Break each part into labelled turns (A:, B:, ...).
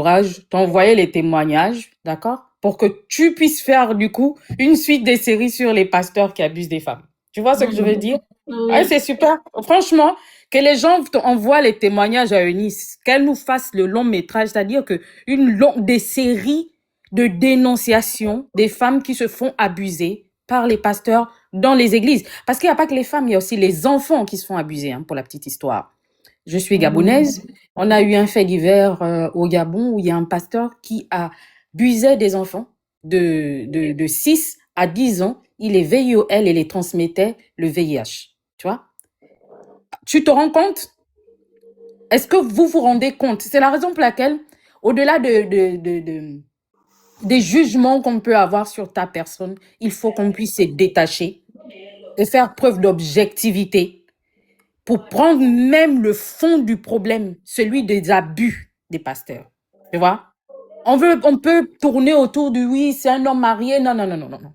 A: courage, t'envoyer les témoignages, d'accord? Pour que tu puisses faire, du coup, une suite des séries sur les pasteurs qui abusent des femmes. Tu vois ce que je veux dire? Ouais,
B: Oui.
A: c'est super. Franchement, que les gens envoient les témoignages à Eunice, qu'elle nous fasse le long métrage, c'est-à-dire que des séries de dénonciation des femmes qui se font abuser par les pasteurs dans les églises. Parce qu'il n'y a pas que les femmes, il y a aussi les enfants qui se font abuser, hein, pour la petite histoire. Je suis gabonaise. On a eu un fait divers au Gabon où il y a un pasteur qui abusait des enfants de 6 à 10 ans. Il les VIOL et les transmettait le VIH. Tu vois? Tu te rends compte? Est-ce que vous vous rendez compte? C'est la raison pour laquelle, au-delà des jugements qu'on peut avoir sur ta personne, il faut qu'on puisse se détacher et faire preuve d'objectivité pour prendre même le fond du problème, celui des abus des pasteurs. Tu vois? On peut tourner autour du oui, c'est un homme marié. Non, non, non, non, non, non.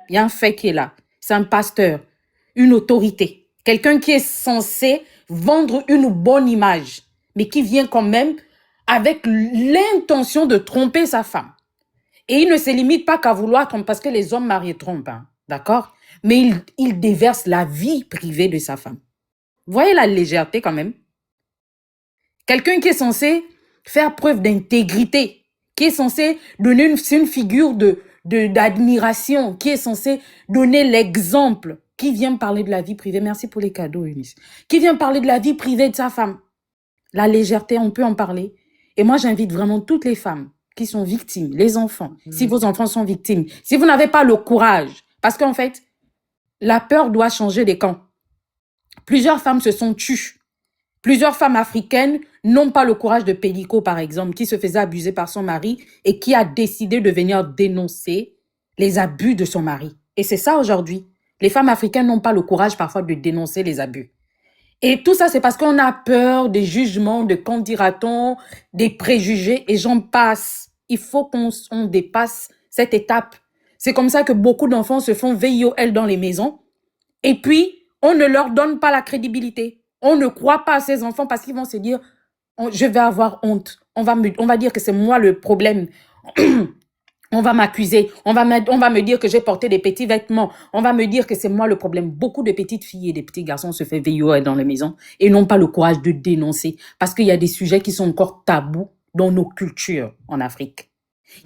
A: Il y a un fait qui est là. C'est un pasteur, une autorité, quelqu'un qui est censé vendre une bonne image, mais qui vient quand même avec l'intention de tromper sa femme. Et il ne se limite pas qu'à vouloir tromper, parce que les hommes mariés trompent, hein, d'accord? Mais il déverse la vie privée de sa femme. Vous voyez la légèreté quand même? Quelqu'un qui est censé faire preuve d'intégrité, qui est censé donner une figure d'admiration, qui est censé donner l'exemple, qui vient parler de la vie privée. Merci pour les cadeaux, Eunice. Qui vient parler de la vie privée de sa femme. La légèreté, on peut en parler. Et moi, j'invite vraiment toutes les femmes qui sont victimes, les enfants, si vos enfants sont victimes, si vous n'avez pas le courage, parce qu'en fait, la peur doit changer des camps. Plusieurs femmes se sont tues. Plusieurs femmes africaines n'ont pas le courage de Pélico, par exemple, qui se faisait abuser par son mari et qui a décidé de venir dénoncer les abus de son mari. Et c'est ça aujourd'hui. Les femmes africaines n'ont pas le courage parfois de dénoncer les abus. Et tout ça, c'est parce qu'on a peur des jugements, de qu'en dira-t-on, des préjugés, et j'en passe. Il faut qu'on dépasse cette étape. C'est comme ça que beaucoup d'enfants se font VIOL dans les maisons, et puis on ne leur donne pas la crédibilité. On ne croit pas à ces enfants parce qu'ils vont se dire, je vais avoir honte. On va dire que c'est moi le problème. On va m'accuser, on va me dire que j'ai porté des petits vêtements, on va me dire que c'est moi le problème. Beaucoup de petites filles et des petits garçons se font VIOL dans les maisons et n'ont pas le courage de dénoncer parce qu'il y a des sujets qui sont encore tabous dans nos cultures en Afrique.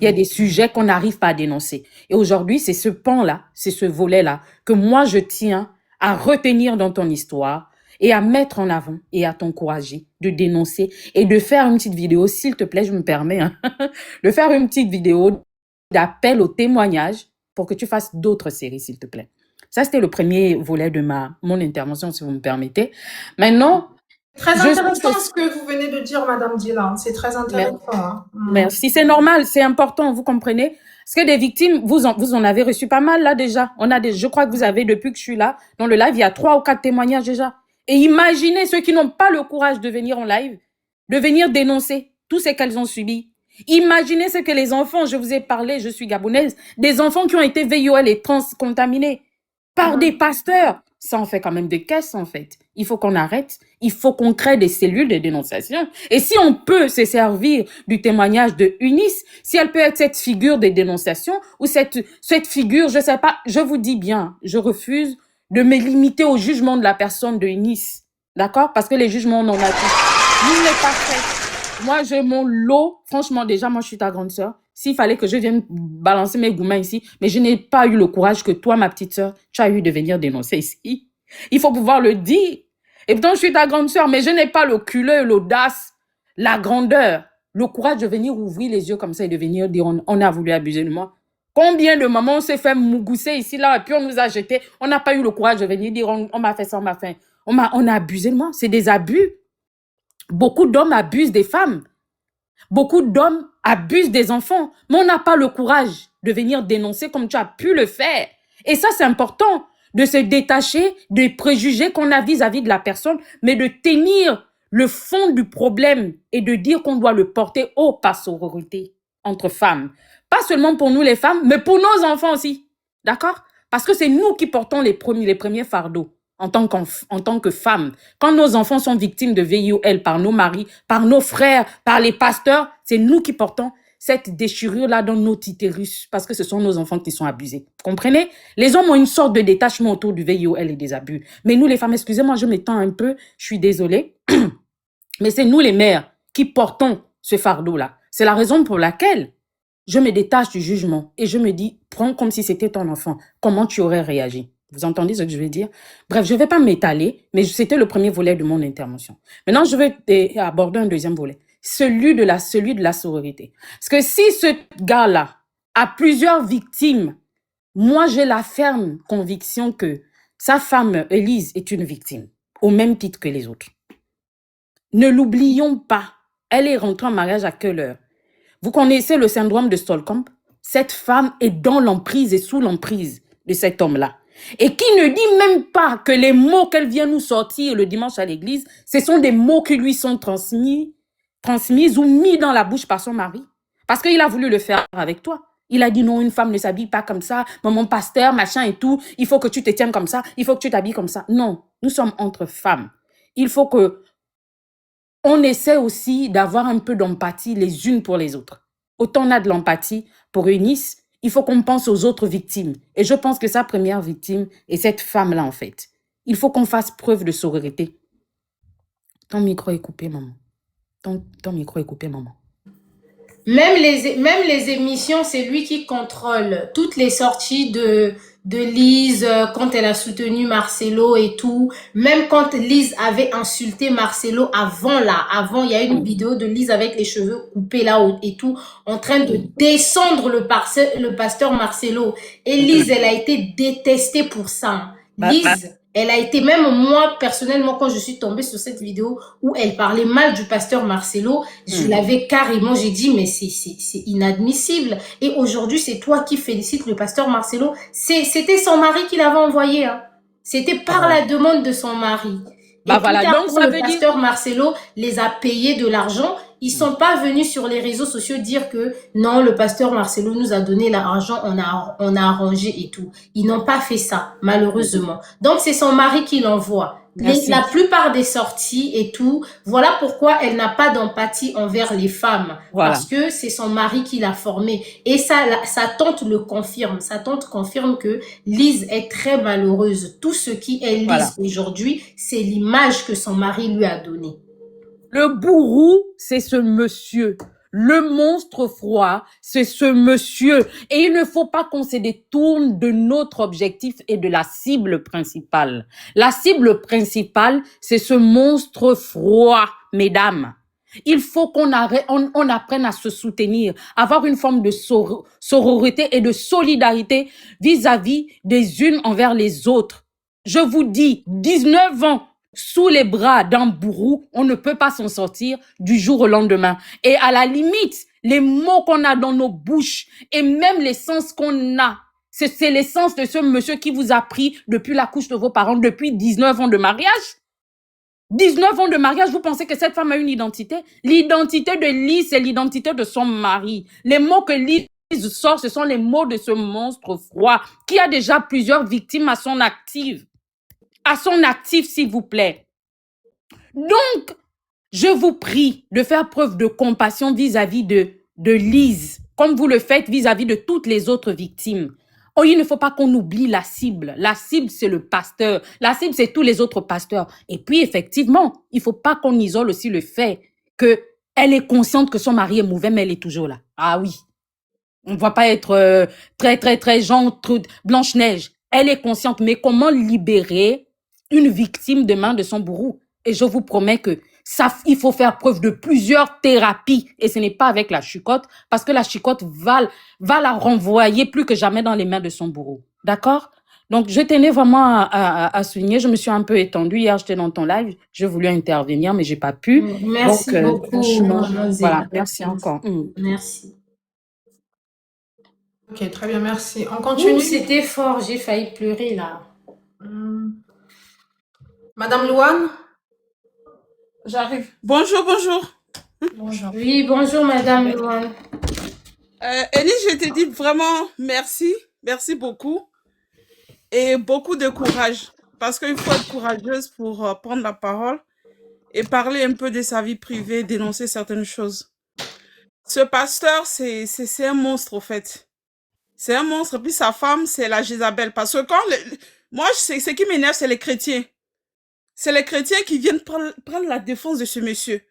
A: Il y a des sujets qu'on n'arrive pas à dénoncer. Et aujourd'hui, c'est ce pan-là, c'est ce volet-là que moi, je tiens à retenir dans ton histoire et à mettre en avant et à t'encourager de dénoncer et de faire une petite vidéo, s'il te plaît, je me permets, hein, de faire une petite vidéo d'appel au témoignage pour que tu fasses d'autres séries, s'il te plaît. Ça, c'était le premier volet de mon intervention, si vous me permettez. Maintenant,
B: Très intéressant ce que vous venez de dire, Madame Dylan. C'est très intéressant. Hein.
A: Merci. C'est normal, c'est important, vous comprenez? Parce que des victimes, vous en avez reçu pas mal là déjà. Je crois que vous avez, depuis que je suis là, dans le live, il y a 3 ou 4 témoignages déjà. Et imaginez ceux qui n'ont pas le courage de venir en live, de venir dénoncer tout ce qu'elles ont subi. Imaginez ce que les enfants, je vous ai parlé, je suis gabonaise, des enfants qui ont été VIOL et contaminés par des pasteurs. Ça en fait quand même des caisses, en fait. Il faut qu'on arrête. Il faut qu'on crée des cellules de dénonciation. Et si on peut se servir du témoignage de Eunice, si elle peut être cette figure de dénonciation ou cette figure, je sais pas, je vous dis bien, je refuse de me limiter au jugement de la personne de Eunice. D'accord? Parce que les jugements, on en a tous. Nul n'est parfait. Moi, j'ai mon lot. Franchement, déjà, moi, je suis ta grande sœur. S'il fallait que je vienne balancer mes gourmets ici, mais je n'ai pas eu le courage que toi, ma petite sœur, tu as eu de venir dénoncer ici. Il faut pouvoir le dire. Et pourtant, je suis ta grande sœur, mais je n'ai pas le culot, l'audace, la grandeur, le courage de venir ouvrir les yeux comme ça et de venir dire on a voulu abuser de moi. Combien de moments on s'est fait mougousser ici, là, et puis on nous a jetés. On n'a pas eu le courage de venir dire on m'a fait ça, on m'a fait. On a abusé de moi. C'est des abus. Beaucoup d'hommes abusent des femmes. Beaucoup d'hommes abusent des enfants. Mais on n'a pas le courage de venir dénoncer comme tu as pu le faire. Et ça, c'est important de se détacher des préjugés qu'on a vis-à-vis de la personne, mais de tenir le fond du problème et de dire qu'on doit le porter haut par sororité entre femmes. Pas seulement pour nous les femmes, mais pour nos enfants aussi. D'accord? Parce que c'est nous qui portons les premiers fardeaux. en tant que femme. Quand nos enfants sont victimes de VIOL par nos maris, par nos frères, par les pasteurs, c'est nous qui portons cette déchirure-là dans notre utérus parce que ce sont nos enfants qui sont abusés. Comprenez? Les hommes ont une sorte de détachement autour du VIOL et des abus. Mais nous, les femmes, excusez-moi, je m'étends un peu, je suis désolée, mais c'est nous, les mères, qui portons ce fardeau-là. C'est la raison pour laquelle je me détache du jugement et je me dis, prends comme si c'était ton enfant. Comment tu aurais réagi? Vous entendez ce que je veux dire? Bref, je ne vais pas m'étaler, mais c'était le premier volet de mon intervention. Maintenant, je vais aborder un deuxième volet, celui de la sororité. Parce que si ce gars-là a plusieurs victimes, moi, j'ai la ferme conviction que sa femme, Élise, est une victime, au même titre que les autres. Ne l'oublions pas. Elle est rentrée en mariage à quelle heure? Vous connaissez le syndrome de Stockholm? Cette femme est dans l'emprise et sous l'emprise de cet homme-là. Et qui ne dit même pas que les mots qu'elle vient nous sortir le dimanche à l'église, ce sont des mots qui lui sont transmis ou mis dans la bouche par son mari. Parce qu'il a voulu le faire avec toi. Il a dit non, une femme ne s'habille pas comme ça, mon pasteur, machin et tout, il faut que tu te tiennes comme ça, il faut que tu t'habilles comme ça. Non, nous sommes entre femmes. Il faut que on essaie aussi d'avoir un peu d'empathie les unes pour les autres. Autant on a de l'empathie pour Eunice, il faut qu'on pense aux autres victimes. Et je pense que sa première victime est cette femme-là, en fait. Il faut qu'on fasse preuve de sororité. Ton micro est coupé, maman. Ton micro est coupé, maman.
C: Même les émissions, c'est lui qui contrôle toutes les sorties de Lise quand elle a soutenu Marcelo et tout. Même quand Lise avait insulté Marcelo avant, il y a une vidéo de Lise avec les cheveux coupés là et tout, en train de descendre le pasteur Marcelo. Et Lise, elle a été détestée pour ça. Lise, elle a été, même moi, personnellement, quand je suis tombée sur cette vidéo où elle parlait mal du pasteur Marcelo, je l'avais carrément, j'ai dit, mais c'est inadmissible. Et aujourd'hui, c'est toi qui félicites le pasteur Marcelo. C'était son mari qui l'avait envoyé, hein. C'était par la demande de son mari. Et
A: voilà, donc ça veut dire...
C: Le pasteur Marcelo les a payés de l'argent. Ils sont pas venus sur les réseaux sociaux dire que non, le pasteur Marcelo nous a donné l'argent, on a arrangé et tout. Ils n'ont pas fait ça, malheureusement. Donc, c'est son mari qui l'envoie. La plupart des sorties et tout, voilà pourquoi elle n'a pas d'empathie envers les femmes. Voilà. Parce que c'est son mari qui l'a formée. Et sa tante le confirme. Sa tante confirme que Lise est très malheureuse. Tout ce qui est Lise aujourd'hui, c'est l'image que son mari lui a donnée.
A: Le bourreau, c'est ce monsieur. Le monstre froid, c'est ce monsieur. Et il ne faut pas qu'on se détourne de notre objectif et de la cible principale. La cible principale, c'est ce monstre froid, mesdames. Il faut qu'on apprenne à se soutenir, avoir une forme de sororité et de solidarité vis-à-vis des unes envers les autres. Je vous dis, 19 ans, sous les bras d'un bourreau, on ne peut pas s'en sortir du jour au lendemain. Et à la limite, les mots qu'on a dans nos bouches et même l'essence qu'on a, c'est l'essence de ce monsieur qui vous a pris depuis la couche de vos parents, depuis 19 ans de mariage. 19 ans de mariage, vous pensez que cette femme a une identité? L'identité de Lise, c'est l'identité de son mari. Les mots que Lise sort, ce sont les mots de ce monstre froid qui a déjà plusieurs victimes à son actif. À son actif, s'il vous plaît. Donc, je vous prie de faire preuve de compassion vis-à-vis de Lise, comme vous le faites vis-à-vis de toutes les autres victimes. Oh, il ne faut pas qu'on oublie la cible. La cible, c'est le pasteur. La cible, c'est tous les autres pasteurs. Et puis, effectivement, il ne faut pas qu'on isole aussi le fait qu'elle est consciente que son mari est mauvais, mais elle est toujours là. Ah oui. On ne va pas être très genre Blanche-Neige. Elle est consciente, mais comment libérer une victime de main de son bourreau? Et je vous promets que ça, il faut faire preuve de plusieurs thérapies. Et ce n'est pas avec la chicotte, parce que la chicotte va la renvoyer plus que jamais dans les mains de son bourreau. D'accord? Donc, je tenais vraiment à souligner. Je me suis un peu étendue. Hier, j'étais dans ton live. J'ai voulu intervenir, mais je n'ai pas pu.
C: Merci beaucoup.
A: Voilà, merci encore.
C: Merci.
B: Ok, très bien, merci. On continue.
C: C'était fort, j'ai failli pleurer là.
B: Madame Louane?
D: J'arrive. Bonjour.
C: Bonjour. Oui, bonjour Madame Louane.
D: Elie, je te dis vraiment merci. Merci beaucoup. Et beaucoup de courage. parce qu'il faut être courageuse pour prendre la parole et parler un peu de sa vie privée, dénoncer certaines choses. Ce pasteur, c'est un monstre, au fait. C'est un monstre. Puis sa femme, c'est la Jézabel. Parce que moi, ce qui m'énerve, c'est les chrétiens. C'est les chrétiens qui viennent prendre la défense de ce monsieur.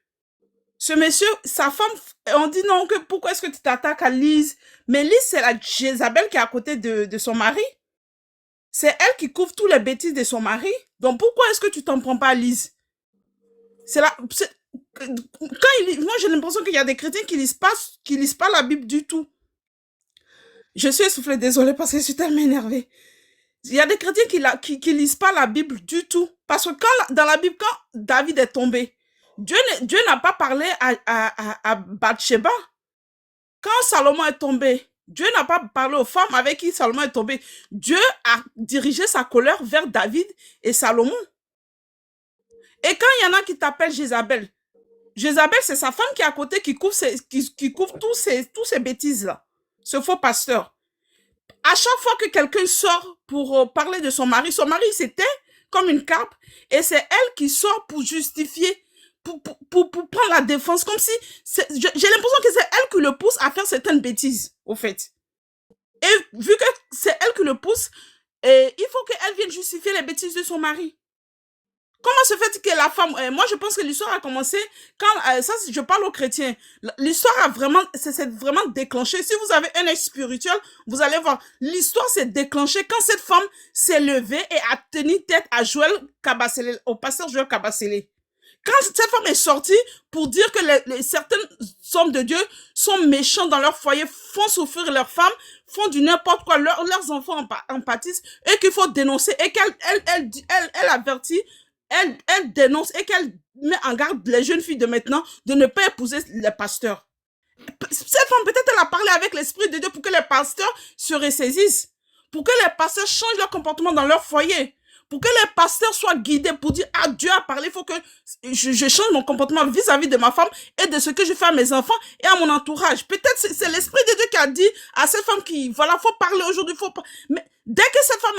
D: Ce monsieur, sa femme, on dit non, que pourquoi est-ce que tu t'attaques à Lise? Mais Lise, c'est la Jézabel qui est à côté de son mari. C'est elle qui couvre tous les bêtises de son mari. Donc pourquoi est-ce que tu t'en prends pas à Lise? Moi, j'ai l'impression qu'il y a des chrétiens qui lisent pas la Bible du tout. Je suis essoufflée, désolée, parce que je suis tellement énervée. Il y a des chrétiens qui lisent pas la Bible du tout. Parce que dans la Bible, quand David est tombé, Dieu n'a pas parlé à Bathsheba. Quand Salomon est tombé, Dieu n'a pas parlé aux femmes avec qui Salomon est tombé. Dieu a dirigé sa colère vers David et Salomon. Et quand il y en a qui t'appellent Jézabel, Jézabel, c'est sa femme qui est à côté, qui couvre tous ces bêtises-là. Ce faux pasteur. À chaque fois que quelqu'un sort pour parler de son mari c'était comme une carpe, et c'est elle qui sort pour justifier, pour prendre la défense, comme si, j'ai l'impression que c'est elle qui le pousse à faire certaines bêtises, au fait. Et vu que c'est elle qui le pousse, il faut qu'elle vienne justifier les bêtises de son mari. Comment se fait que la femme... moi, je pense que l'histoire a commencé quand... ça, je parle aux chrétiens. L'histoire a vraiment... C'est vraiment déclenché. Si vous avez un œil spirituel, vous allez voir. L'histoire s'est déclenchée quand cette femme s'est levée et a tenu tête à Joël Kabasele, au pasteur Joël Kabasele. Quand cette femme est sortie pour dire que certains hommes de Dieu sont méchants dans leur foyer, font souffrir leurs femmes, font du n'importe quoi, leurs enfants en pâtissent, et qu'il faut dénoncer, et qu'elle avertit, elle dénonce et qu'elle met en garde les jeunes filles de maintenant de ne pas épouser les pasteurs. Cette femme, peut-être elle a parlé avec l'Esprit de Dieu pour que les pasteurs se ressaisissent, pour que les pasteurs changent leur comportement dans leur foyer, pour que les pasteurs soient guidés pour dire, ah, Dieu a parlé, il faut que je change mon comportement vis-à-vis de ma femme et de ce que je fais à mes enfants et à mon entourage. Peut-être c'est l'Esprit de Dieu qui a dit à cette femme voilà, faut parler aujourd'hui, mais dès que cette femme,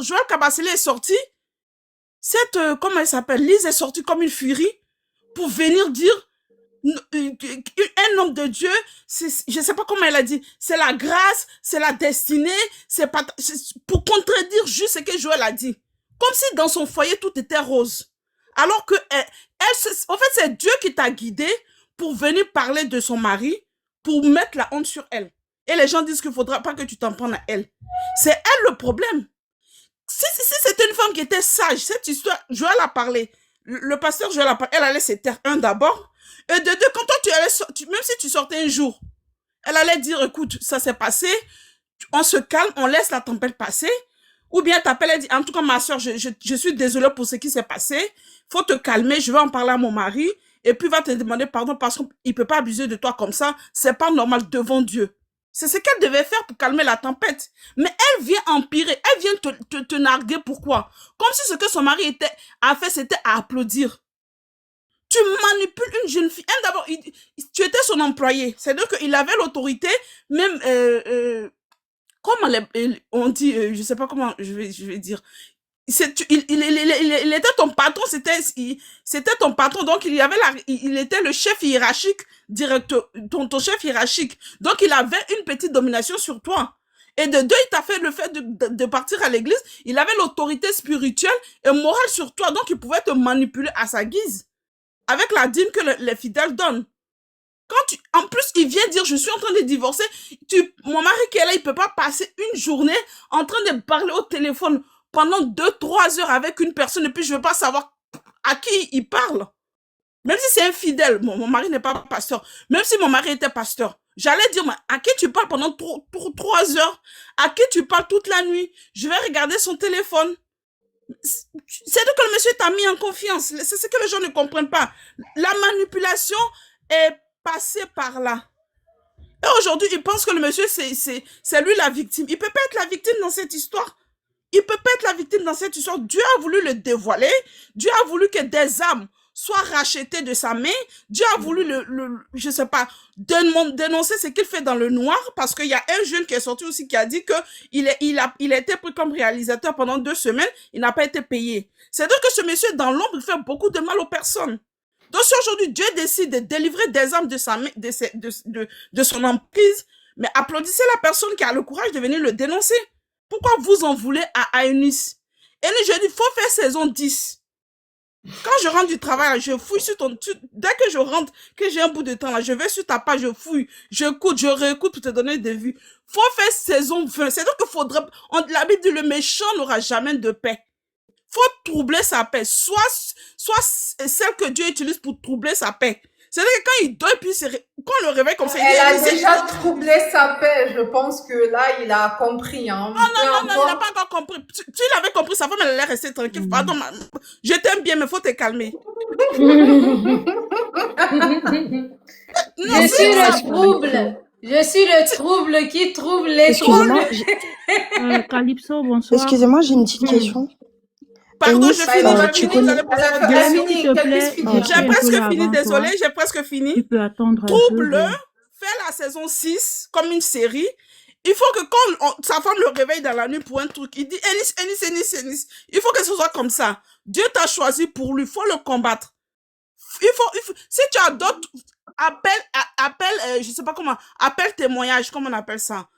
D: Joël Kabasele est sorti, comment elle s'appelle, Lise est sortie comme une furie pour venir dire, un homme de Dieu, je sais pas comment elle a dit, c'est la grâce, c'est la destinée, pour contredire juste ce que Joël a dit. Comme si dans son foyer tout était rose. Alors que, en fait, c'est Dieu qui t'a guidé pour venir parler de son mari, pour mettre la honte sur elle. Et les gens disent qu'il faudra pas que tu t'en prennes à elle. C'est elle le problème. Si c'était une femme qui était sage, cette histoire, Joël a parlé, le pasteur Joël a parlé, elle allait se taire, d'abord, et de deux, quand toi tu allais, même si tu sortais un jour, elle allait dire, écoute, ça s'est passé, on se calme, on laisse la tempête passer, ou bien t'appelle et dit, en tout cas ma soeur, je suis désolée pour ce qui s'est passé, faut te calmer, je vais en parler à mon mari, et puis va te demander pardon parce qu'il peut pas abuser de toi comme ça, c'est pas normal devant Dieu. C'est ce qu'elle devait faire pour calmer la tempête. Mais elle vient empirer. Elle vient te narguer. Pourquoi? Comme si ce que son mari a fait, c'était à applaudir. Tu manipules une jeune fille. Elle, d'abord, tu étais son employé. C'est-à-dire qu'il avait l'autorité, même, comment on dit, je sais pas comment je vais dire. Il était ton patron, c'était ton patron, donc il était le chef hiérarchique, ton chef hiérarchique. Donc il avait une petite domination sur toi. Et de deux, il t'a fait le fait de partir à l'église, il avait l'autorité spirituelle et morale sur toi, donc il pouvait te manipuler à sa guise, avec la dîme que les fidèles donnent. En plus, il vient dire, je suis en train de divorcer, mon mari qui est là, il peut pas passer une journée en train de parler au téléphone pendant 2-3 heures avec une personne et puis je veux pas savoir à qui il parle. Même si c'est infidèle, mon mari n'est pas pasteur, même si mon mari était pasteur, j'allais dire, mais à qui tu parles pendant 3 heures? À qui tu parles toute la nuit? Je vais regarder son téléphone. C'est que le monsieur t'a mis en confiance. C'est ce que les gens ne comprennent pas. La manipulation est passée par là. Et aujourd'hui, ils pensent que le monsieur, c'est lui la victime. Il peut pas être la victime dans cette histoire. Il peut pas être la victime dans cette histoire. Dieu a voulu le dévoiler. Dieu a voulu que des âmes soit racheté de sa main. Dieu a voulu je sais pas, dénoncer ce qu'il fait dans le noir, parce qu'il y a un jeune qui est sorti aussi qui a dit que il a été pris comme réalisateur pendant 2 semaines, il n'a pas été payé. C'est-à-dire que ce monsieur dans l'ombre, il fait beaucoup de mal aux personnes. Donc si aujourd'hui Dieu décide de délivrer des âmes de son emprise, mais applaudissez la personne qui a le courage de venir le dénoncer. Pourquoi vous en voulez à Eunice? Eunice, je dis, il faut faire saison 10. Quand je rentre du travail, je fouille sur dès que je rentre, que j'ai un bout de temps là, je vais sur ta page, je fouille, j'écoute, je réécoute pour te donner des vues. Faut faire saison 20. C'est-à-dire qu'il faudrait, la Bible dit, le méchant n'aura jamais de paix. Faut troubler sa paix. Soit celle que Dieu utilise pour troubler sa paix. C'est-à-dire que quand il dort, puis quand on le réveille comme ça,
B: elle a déjà troublé sa paix. Je pense que là, il a compris. Hein.
D: Non, il n'a pas encore compris. Tu l'avais compris, sa femme, elle allait rester tranquille. Pardon, je t'aime bien, mais il faut te calmer.
C: Je suis le trouble. Je suis le trouble qui trouble les troubles.
E: Calypso, bonsoir.
F: Excusez-moi, j'ai une petite question.
D: Pardon, je finis.
E: J'ai
D: presque fini, désolé, j'ai presque fini.
E: Tu peux attendre.
D: Trouble, fais la saison 6 comme une série. Il faut que quand sa femme le réveille dans la nuit pour un truc, il dit Eunice. Il faut que ce soit comme ça. Dieu t'a choisi pour lui, il faut le combattre. Il faut, si tu as d'autres, appelle, je sais pas comment, appel témoignage, comment on appelle ça?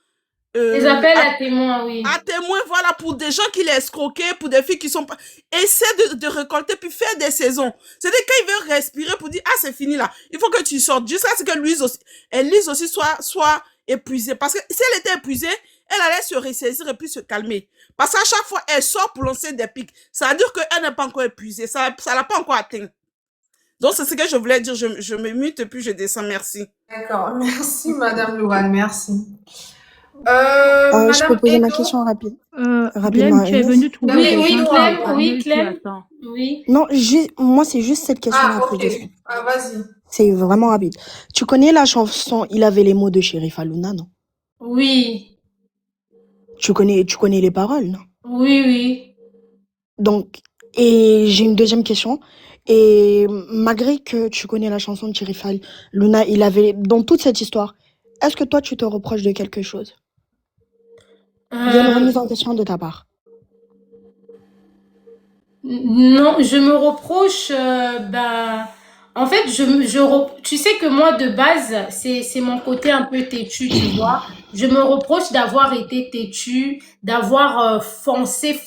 C: Les appels à témoins, oui.
D: À témoins, voilà, pour des gens qui les escroquaient, pour des filles qui sont pas... Essaie de récolter, puis faire des saisons. C'est-à-dire quand il veut respirer pour dire, ah, c'est fini là, il faut que tu sortes. Jusqu'à ce que Lise aussi soit épuisée. Parce que si elle était épuisée, elle allait se ressaisir et puis se calmer. Parce qu'à chaque fois, elle sort pour lancer des pics. Ça veut dire qu'elle n'est pas encore épuisée. Ça l'a pas encore atteint. Donc, c'est ce que je voulais dire. Je me mute et puis je descends. Merci.
B: D'accord. Merci, Madame Louane. Merci.
F: Je peux poser ma question rapidement.
E: Tu es venue trouver
C: oui, Clem. Oui.
F: Non, moi, c'est juste cette question-là.
B: Ok. Vas-y.
F: C'est vraiment rapide. Tu connais la chanson Il avait les mots de Sheriff Aluna, non?
C: Oui.
F: Tu connais les paroles, non?
C: Oui.
F: Donc, et j'ai une deuxième question. Et malgré que tu connais la chanson de Sheriff Aluna, il avait, dans toute cette histoire, est-ce que toi, tu te reproches de quelque chose? Il y a une remise en question de ta part.
C: Non, je me reproche, en fait, tu sais que moi, de base, c'est mon côté un peu têtu, tu vois. Je me reproche d'avoir été têtu, d'avoir foncé.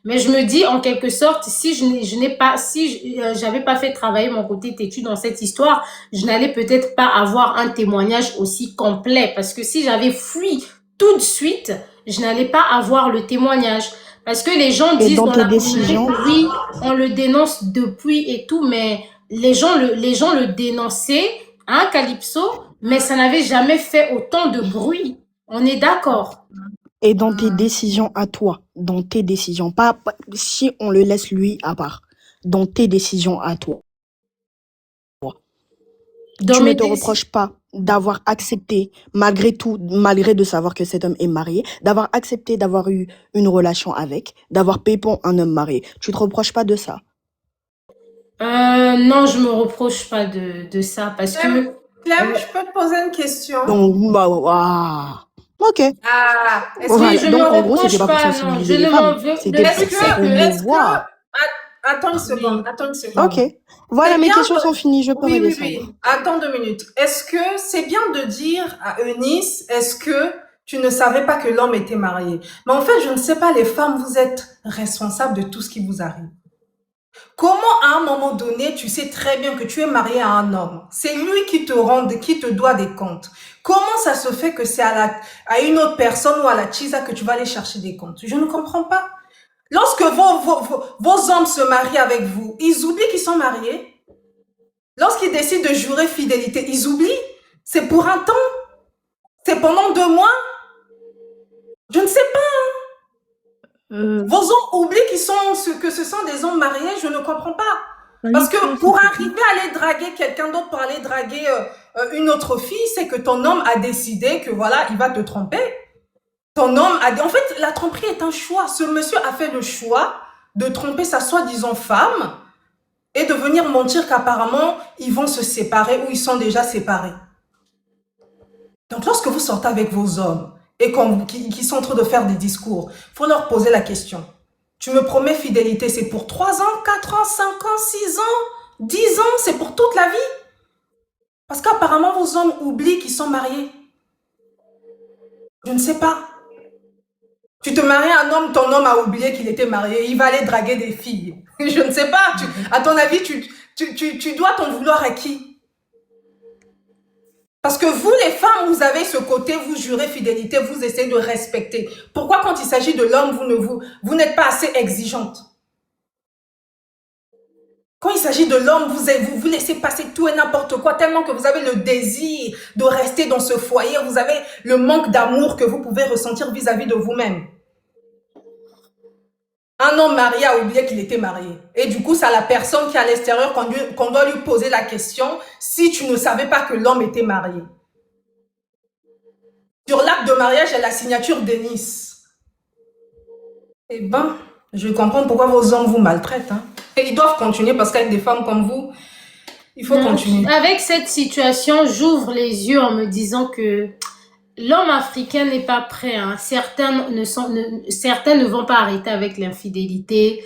C: Mais je me dis, en quelque sorte, si j'avais pas fait travailler mon côté têtu dans cette histoire, je n'allais peut-être pas avoir un témoignage aussi complet. Parce que si j'avais fui tout de suite, je n'allais pas avoir le témoignage. Parce que les gens disent dans la communauté, oui, on le dénonce depuis et tout, mais les gens le dénonçaient, hein, Calypso, mais ça n'avait jamais fait autant de bruit. On est d'accord.
F: Et dans tes décisions à toi, dans tes décisions, pas si on le laisse lui à part, dans tes décisions à toi, tu ne te reproches pas d'avoir accepté, malgré tout, malgré de savoir que cet homme est marié, d'avoir accepté d'avoir eu une relation avec, d'avoir pépon un homme marié. Tu te reproches pas de ça?
C: Non, je me reproche pas de ça parce que...
B: Clem, je peux te poser une question?
F: Donc, ok.
C: Oui, je me reproche pas, non, je ne m'en veux.
F: C'était pour
B: Attends une seconde.
F: Ok. Voilà, mes questions sont finies, je peux redescendre.
B: Oui. Attends 2 minutes. Est-ce que c'est bien de dire à Eunice, est-ce que tu ne savais pas que l'homme était marié? Mais en fait, je ne sais pas, les femmes, vous êtes responsables de tout ce qui vous arrive. Comment, à un moment donné, tu sais très bien que tu es marié à un homme? C'est lui qui te doit des comptes. Comment ça se fait que c'est à une autre personne ou à la Chisa que tu vas aller chercher des comptes? Je ne comprends pas. Lorsque vos hommes se marient avec vous, ils oublient qu'ils sont mariés. Lorsqu'ils décident de jurer fidélité, ils oublient. C'est pour un temps. C'est pendant 2 mois. Je ne sais pas. Vos hommes oublient que ce sont des hommes mariés. Je ne comprends pas. Parce que pour arriver à aller draguer quelqu'un d'autre, pour aller draguer une autre fille, c'est que ton homme a décidé que voilà, il va te tromper. Ton homme en fait, la tromperie est un choix. Ce monsieur a fait le choix de tromper sa soi-disant femme. et de venir mentir qu'apparemment, ils vont se séparer ou ils sont déjà séparés. Donc, lorsque vous sortez avec vos hommes et qui sont en train de faire des discours, il faut leur poser la question. Tu me promets fidélité, c'est pour 3 ans, 4 ans, 5 ans, 6 ans, 10 ans, c'est pour toute la vie. Parce qu'apparemment, vos hommes oublient qu'ils sont mariés. Je ne sais pas. Tu te maries à un homme, ton homme a oublié qu'il était marié, il va aller draguer des filles. Je ne sais pas. À ton avis, tu dois t'en vouloir à qui? Parce que vous, les femmes, vous avez ce côté, vous jurez fidélité, vous essayez de respecter. Pourquoi quand il s'agit de l'homme, vous n'êtes pas assez exigeante? Quand il s'agit de l'homme, vous laissez passer tout et n'importe quoi, tellement que vous avez le désir de rester dans ce foyer, vous avez le manque d'amour que vous pouvez ressentir vis-à-vis de vous-même. Un homme marié a oublié qu'il était marié. Et du coup, c'est à la personne qui est à l'extérieur qu'on doit lui poser la question si tu ne savais pas que l'homme était marié. Sur l'acte de mariage, il y a la signature de Nice. Eh ben, je comprends pourquoi vos hommes vous maltraitent. Hein. Et ils doivent continuer parce qu'avec des femmes comme vous, il faut continuer.
C: Avec cette situation, j'ouvre les yeux en me disant que l'homme africain n'est pas prêt. Hein. Certains ne vont pas arrêter avec l'infidélité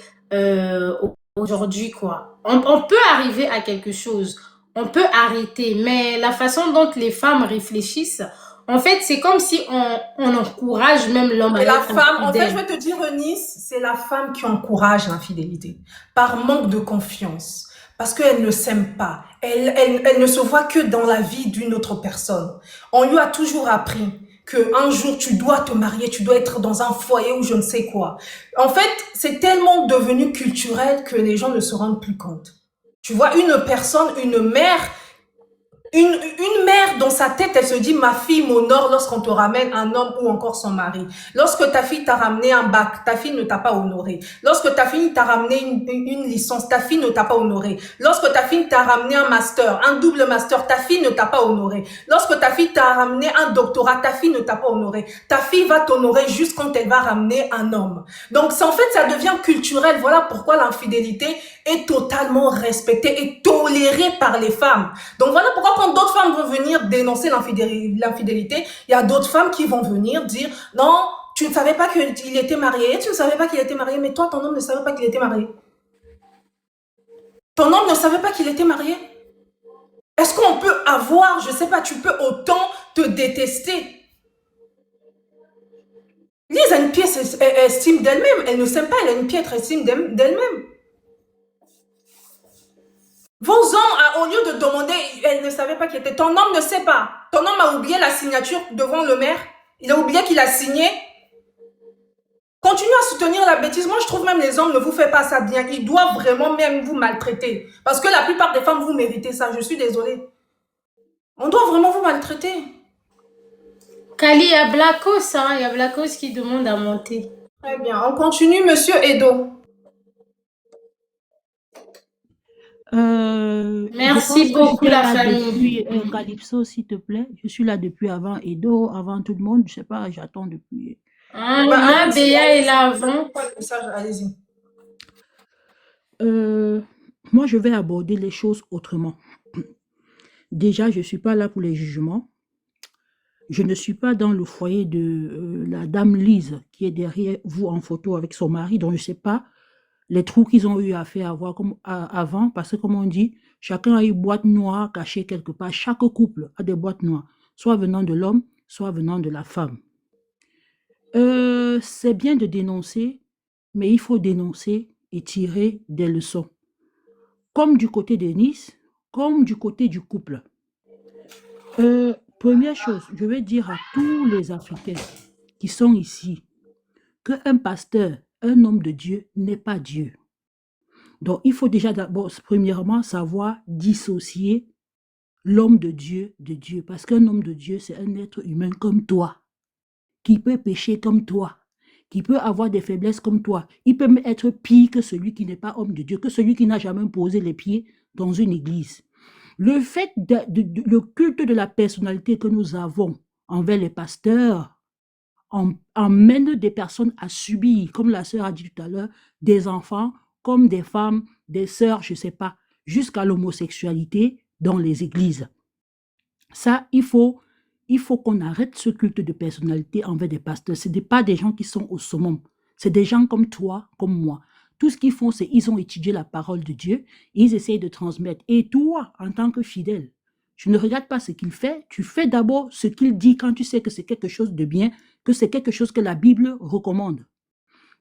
C: aujourd'hui, quoi. On peut arriver à quelque chose. On peut arrêter. Mais la façon dont les femmes réfléchissent, en fait, c'est comme si on encourage même l'homme à
B: Et la
C: être
B: femme, en fait,
C: infidèle.
B: je vais te dire, Eunice, c'est la femme qui encourage l'infidélité par manque de confiance. Parce qu'elle ne s'aime pas. Elle ne se voit que dans la vie d'une autre personne. On lui a toujours appris qu'un jour, tu dois te marier, tu dois être dans un foyer ou je ne sais quoi. En fait, c'est tellement devenu culturel que les gens ne se rendent plus compte. Tu vois, une personne, une mère, une mère dans sa tête, elle se dit, ma fille m'honore lorsqu'on te ramène un homme ou encore son mari. Lorsque ta fille t'a ramené un bac, ta fille ne t'a pas honoré. Lorsque ta fille t'a ramené une licence, ta fille ne t'a pas honoré. Lorsque ta fille t'a ramené un master, un double master, ta fille ne t'a pas honoré. Lorsque ta fille t'a ramené un doctorat, ta fille ne t'a pas honoré. Ta fille va t'honorer juste quand elle va ramener un homme. Donc, en fait, ça devient culturel. Voilà pourquoi l'infidélité est totalement respectée et tolérée par les femmes. Donc, voilà pourquoi quand d'autres femmes vont venir dénoncer l'infidélité, il y a d'autres femmes qui vont venir dire « Non, tu ne savais pas qu'il était marié, tu ne savais pas qu'il était marié, mais toi, ton homme ne savait pas qu'il était marié. Ton homme ne savait pas qu'il était marié. Est-ce qu'on peut avoir, je ne sais pas, tu peux autant te détester. Lise a une pièce estime d'elle-même, elle ne s'aime pas, elle a une piètre estime d'elle-même. Vos hommes, au lieu de demander, elle ne savait pas qu'il était. Ton homme ne sait pas. Ton homme a oublié la signature devant le maire. Il a oublié qu'il a signé. Continuez à soutenir la bêtise. Moi, je trouve même les hommes ne vous font pas ça bien. Ils doivent vraiment même vous maltraiter. Parce que la plupart des femmes, vous méritez ça. Je suis désolée. On doit vraiment vous maltraiter.
C: Kali, il y a Blacos, hein. Il y a Blacos qui demande à monter.
B: Très bien. On continue, monsieur Edo.
C: Merci beaucoup, la famille.
E: Depuis Calypso, s'il te plaît. Je suis là depuis avant Edo, avant tout le monde. Je sais pas, j'attends depuis.
C: Ah, Béa est là avant.
B: Allez-y.
E: Moi, je vais aborder les choses autrement. Déjà, je ne suis pas là pour les jugements. Je ne suis pas dans le foyer de la dame Lise qui est derrière vous en photo avec son mari, dont je ne sais pas les trous qu'ils ont eu à faire avant, parce que comme on dit, chacun a une boîte noire cachée quelque part. Chaque couple a des boîtes noires, soit venant de l'homme, soit venant de la femme. C'est bien de dénoncer, mais il faut dénoncer et tirer des leçons. Comme du côté de Nice, comme du côté du couple. Première chose, je vais dire à tous les Africains qui sont ici qu'un pasteur, un homme de Dieu n'est pas Dieu. Donc, il faut déjà d'abord, premièrement, savoir dissocier l'homme de Dieu. Parce qu'un homme de Dieu, c'est un être humain comme toi, qui peut pécher comme toi, qui peut avoir des faiblesses comme toi. Il peut même être pire que celui qui n'est pas homme de Dieu, que celui qui n'a jamais posé les pieds dans une église. Le fait le culte de la personnalité que nous avons envers les pasteurs emmène des personnes à subir, comme la sœur a dit tout à l'heure, des enfants, comme des femmes, des sœurs, je ne sais pas. jusqu'à l'homosexualité dans les églises. Ça, il faut qu'on arrête ce culte de personnalité envers des pasteurs. Ce n'est pas des gens qui sont au summum. C'est des gens comme toi, comme moi. Tout ce qu'ils font, c'est qu'ils ont étudié la parole de Dieu, et ils essayent de transmettre. Et toi, en tant que fidèle, tu ne regardes pas ce qu'il fait, tu fais d'abord ce qu'il dit quand tu sais que c'est quelque chose de bien, que c'est quelque chose que la Bible recommande.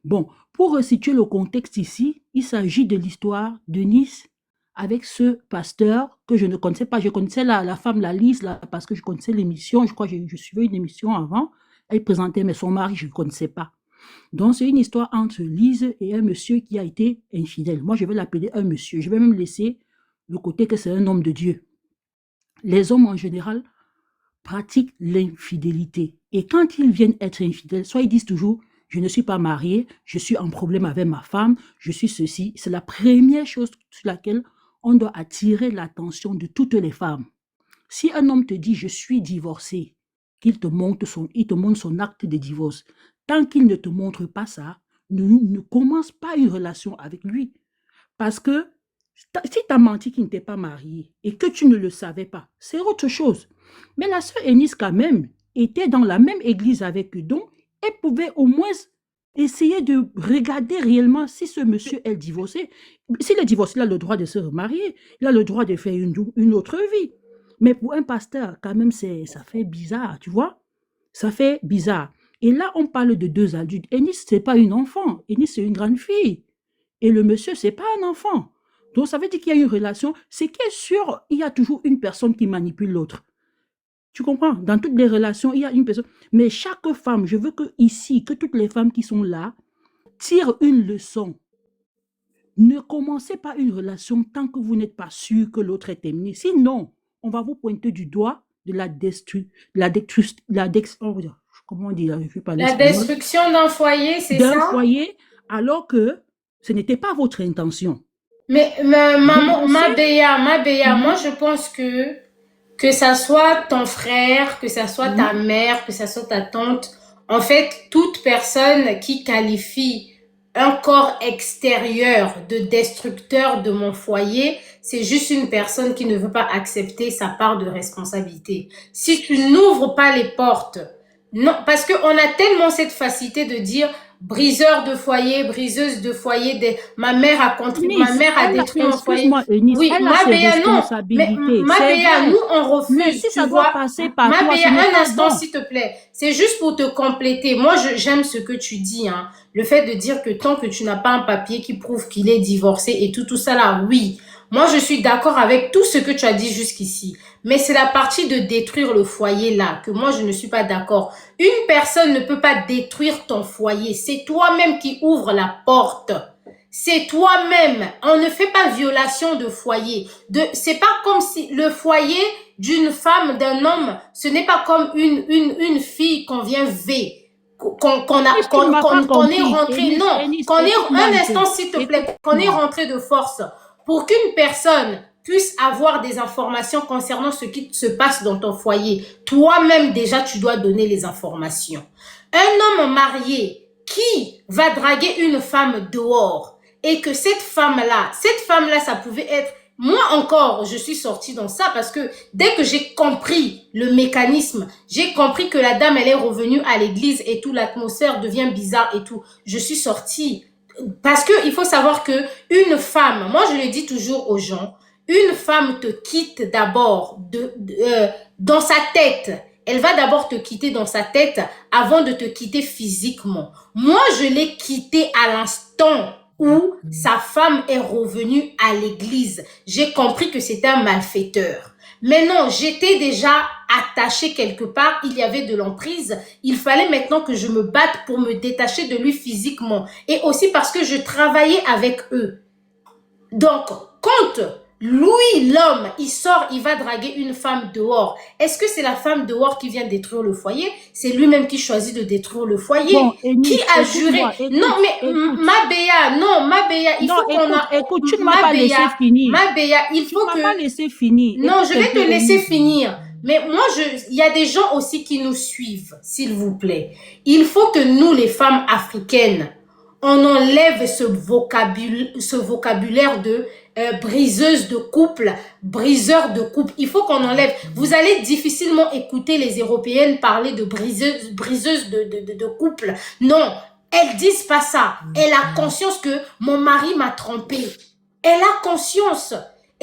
E: Bon, pour resituer le contexte ici, il s'agit de l'histoire de Nice avec ce pasteur que je ne connaissais pas. Je connaissais la femme, la Lise, là, parce que je connaissais l'émission. Je crois que je suivais une émission avant. Elle présentait, mais son mari, je ne connaissais pas. Donc, c'est une histoire entre Lise et un monsieur qui a été infidèle. Moi, je vais l'appeler un monsieur. Je vais même laisser le côté que c'est un homme de Dieu. Les hommes, en général, pratiquent l'infidélité. Et quand ils viennent être infidèles, soit ils disent toujours, je ne suis pas marié, je suis en problème avec ma femme, je suis ceci. C'est la première chose sur laquelle on doit attirer l'attention de toutes les femmes. Si un homme te dit, je suis divorcé, qu'il te montre son acte de divorce, tant qu'il ne te montre pas ça, ne commence pas une relation avec lui. Parce que si tu as menti qu'il n'était pas marié et que tu ne le savais pas, c'est autre chose. Mais la sœur Eunice, quand même, était dans la même église avec eux, donc elle pouvait au moins essayer de regarder réellement si ce monsieur est divorcé. S'il est divorcé, il a le droit de se remarier, il a le droit de faire une autre vie. Mais pour un pasteur, quand même, ça fait bizarre, tu vois. Ça fait bizarre. Et là, on parle de deux adultes. Eunice, ce n'est pas une enfant. Eunice, c'est une grande fille. Et le monsieur, ce n'est pas un enfant. Donc, ça veut dire qu'il y a une relation. C'est qu'il est sûr, il y a toujours une personne qui manipule l'autre. Tu comprends? Dans toutes les relations, il y a une personne. Mais chaque femme, je veux que ici, que toutes les femmes qui sont là tirent une leçon. Ne commencez pas une relation tant que vous n'êtes pas sûr que l'autre est aimé. Sinon, on va vous pointer du doigt de la destruction
C: d'un foyer, c'est ça?
E: D'un foyer, alors que ce n'était pas votre intention.
C: Mais maman, Mabéa, moi je pense que ça soit ton frère, que ça soit ta mère, que ça soit ta tante, en fait, toute personne qui qualifie un corps extérieur de destructeur de mon foyer, c'est juste une personne qui ne veut pas accepter sa part de responsabilité. Si tu n'ouvres pas les portes, non, parce qu'on a tellement cette facilité de dire briseur de foyer, briseuse de foyer, ma mère a contribué, ma mère a détruit mon foyer.
E: Eunice,
C: oui, Mabéa, non. Mais Mabéa, nous, on refuse.
E: Mais si ça doit passer par toi,
C: Mabéa, un instant, s'il te plaît. C'est juste pour te compléter. Moi, j'aime ce que tu dis, hein. Le fait de dire que tant que tu n'as pas un papier qui prouve qu'il est divorcé et tout ça là, oui. Moi, je suis d'accord avec tout ce que tu as dit jusqu'ici. Mais c'est la partie de détruire le foyer là que moi, je ne suis pas d'accord. Une personne ne peut pas détruire ton foyer. C'est toi-même qui ouvre la porte. C'est toi-même. On ne fait pas violation de foyer. C'est pas comme si le foyer d'une femme, d'un homme, ce n'est pas comme une fille qu'on vient V. Qu'on est rentré, un instant s'il te plaît, qu'on est rentré de force pour qu'une personne puisse avoir des informations concernant ce qui se passe dans ton foyer. Toi-même déjà tu dois donner les informations. Un homme marié qui va draguer une femme dehors et que cette femme-là, ça pouvait être... Moi encore, je suis sortie dans ça parce que dès que j'ai compris le mécanisme, j'ai compris que la dame, elle est revenue à l'église et tout, l'atmosphère devient bizarre et tout. Je suis sortie parce que il faut savoir que une femme, moi je le dis toujours aux gens, une femme te quitte d'abord dans sa tête. Elle va d'abord te quitter dans sa tête avant de te quitter physiquement. Moi, je l'ai quittée à l'instant où sa femme est revenue à l'église. J'ai compris que c'était un malfaiteur. Mais non, j'étais déjà attachée quelque part. Il y avait de l'emprise. Il fallait maintenant que je me batte pour me détacher de lui physiquement. Et aussi parce que je travaillais avec eux. Donc, quand lui, l'homme, il sort, il va draguer une femme dehors. Est-ce que c'est la femme dehors qui vient détruire le foyer? C'est lui-même qui choisit de détruire le foyer.
E: Bon, Eunice,
C: qui a juré? Non, mais Mabéa, il faut qu'on a...
E: Écoute, tu ne m'as pas laissé finir.
C: Mabéa, il faut que...
E: Tu ne m'as pas laissé finir.
C: Non, je vais te laisser finir. Mais moi, il y a des gens aussi qui nous suivent, s'il vous plaît. Il faut que nous, les femmes africaines, on enlève ce vocabulaire de briseuse de couple, briseur de couple. Il faut qu'on enlève. Vous allez difficilement écouter les Européennes parler de briseuse de couple. Non, elles disent pas ça. Elle a conscience que mon mari m'a trompé. Elle a conscience.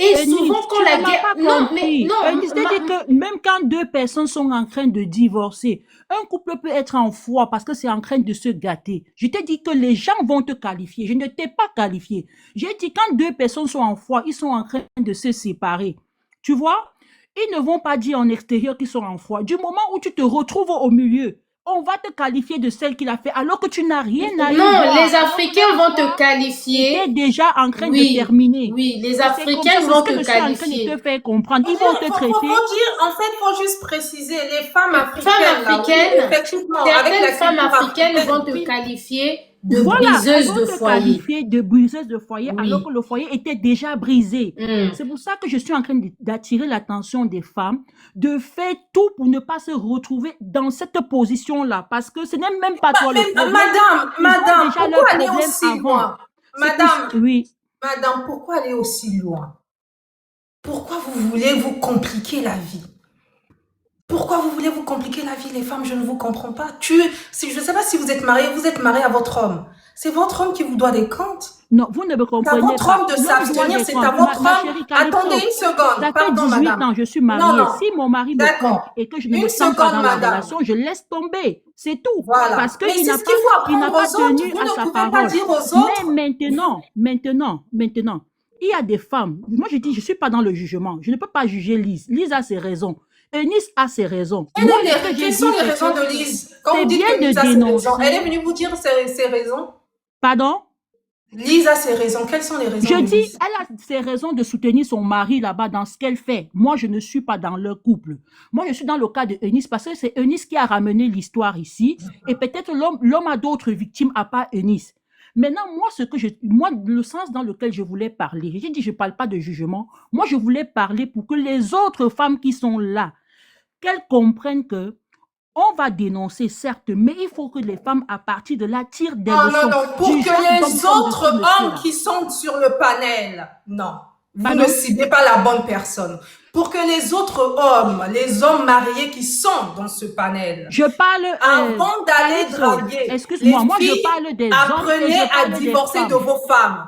C: Et
E: Eunice,
C: souvent quand
E: tu
C: la
E: ne m'as
C: guerre...
E: pas
C: Non, mais
E: compris.
C: non,
E: Eunice, dit que même quand deux personnes sont en train de divorcer, un couple peut être en foi parce que c'est en train de se gâter. Je t'ai dit que les gens vont te qualifier. Je ne t'ai pas qualifié. J'ai dit quand deux personnes sont en foi, ils sont en train de se séparer. Tu vois? Ils ne vont pas dire en extérieur qu'ils sont en foi. Du moment où tu te retrouves au milieu, on va te qualifier de celle qui l'a fait alors que tu n'as rien à y
C: non,
E: voir.
C: les Africains vont te
E: Tu es
C: qualifier.
E: déjà en train de
C: Oui,
E: terminer.
C: oui, les
E: C'est comme
C: Africains
E: ça,
C: vont
E: c'est ce que
C: te
E: je suis en train de
C: qualifier.
E: te faire comprendre. Ils vont te
B: Faut
E: traiter.
B: dire, en fait, faut juste préciser, les femmes
C: Femmes
B: africaines, là, oui,
C: africaines,
B: effectivement, avec
C: certaines
B: la
C: femmes
B: culture
C: africaines
B: africaine,
C: vont te
B: oui.
C: qualifier de
E: Voilà, elles
C: briseuse
E: vont
C: de
E: te
C: foyer.
E: qualifier de briseuse de foyer alors
C: Oui.
E: que le foyer était déjà brisé.
C: Mm.
E: C'est pour ça que je suis en train d'attirer l'attention des femmes, de faire tout pour ne pas se retrouver dans cette position-là. Parce que ce n'est même pas toi le
B: Mais
E: problème.
B: madame,
E: Ils ont déjà leur
B: pourquoi aller
E: problème
B: aussi
E: avant.
B: loin?
E: C'est pour... Oui.
B: Madame, pourquoi aller aussi loin? Pourquoi vous voulez vous compliquer la vie? Pourquoi vous voulez vous compliquer la vie, les femmes? Je ne vous comprends pas. Je ne sais pas si vous êtes mariée à votre homme. C'est votre homme qui vous doit des comptes.
E: Non, vous ne me
B: C'est à
E: comprenez
B: votre
E: pas.
B: homme de
E: L'homme doit
B: s'abstenir,
E: des
B: c'est
E: comptes.
B: à votre
E: Ma
B: homme.
E: chérie Calypso,
B: Attendez une seconde.
E: ça fait
B: Pardon,
E: 18
B: madame.
E: ans, je suis
B: Non,
E: mariée.
B: non.
E: Si mon mari me
B: D'accord.
E: trompe et que je ne
B: Une
E: me sens pas
B: seconde,
E: dans la
B: madame.
E: relation, je laisse tomber. C'est tout.
B: Voilà.
E: Parce
B: Mais
E: qu'il
B: c'est
E: n'a
B: ce qu'il faut
E: pas, il n'a
B: apprendre
E: pas
B: aux autres.
E: tenu
B: Vous
E: à
B: ne
E: sa
B: pouvez pas
E: parole.
B: dire aux autres.
E: Mais maintenant, il y a des femmes. Moi, je dis, je ne suis pas dans le jugement. Je ne peux pas juger Lise. Lise a ses raisons. Eunice a ses raisons. Moi, ce que j'ai
B: Quelles
E: dit,
B: sont les
E: c'est
B: raisons
E: que
B: de Lise? Quand
E: c'est
B: vous dites
E: bien
B: que Lise
E: de
B: a ses raisons,
E: dénoncer.
B: elle est venue vous dire ses raisons?
E: Pardon?
B: Lise a ses raisons. Quelles sont les raisons
E: Je
B: de
E: dis,
B: Lise?
E: elle a ses raisons de soutenir son mari là-bas dans ce qu'elle fait. Moi, je ne suis pas dans leur couple. Moi, je suis dans le cas de Eunice parce que c'est Eunice qui a ramené l'histoire ici. Et peut-être l'homme a d'autres victimes à part Eunice. Maintenant, moi, le sens dans lequel je voulais parler, j'ai dit, je ne parle pas de jugement. Moi, je voulais parler pour que les autres femmes qui sont là, qu'elles comprennent que on va dénoncer, certes, mais il faut que les femmes, à partir de là, tirent des leçons.
B: Non, pour
E: Du
B: que
E: genre
B: les
E: comme
B: autres
E: de ce monsieur-là.
B: hommes qui sont sur le panel, non, vous
E: Pardon?
B: ne ciblez pas la bonne personne. Pour que les autres hommes, les hommes mariés qui sont dans ce panel,
E: Je parle.
B: avant d'aller
E: Calypso,
B: draguer,
E: excuse-moi,
B: les
E: moi je
B: filles,
E: parle des hommes et
B: apprenez
E: je
B: à
E: parle des
B: divorcer de
E: femmes.
B: vos femmes.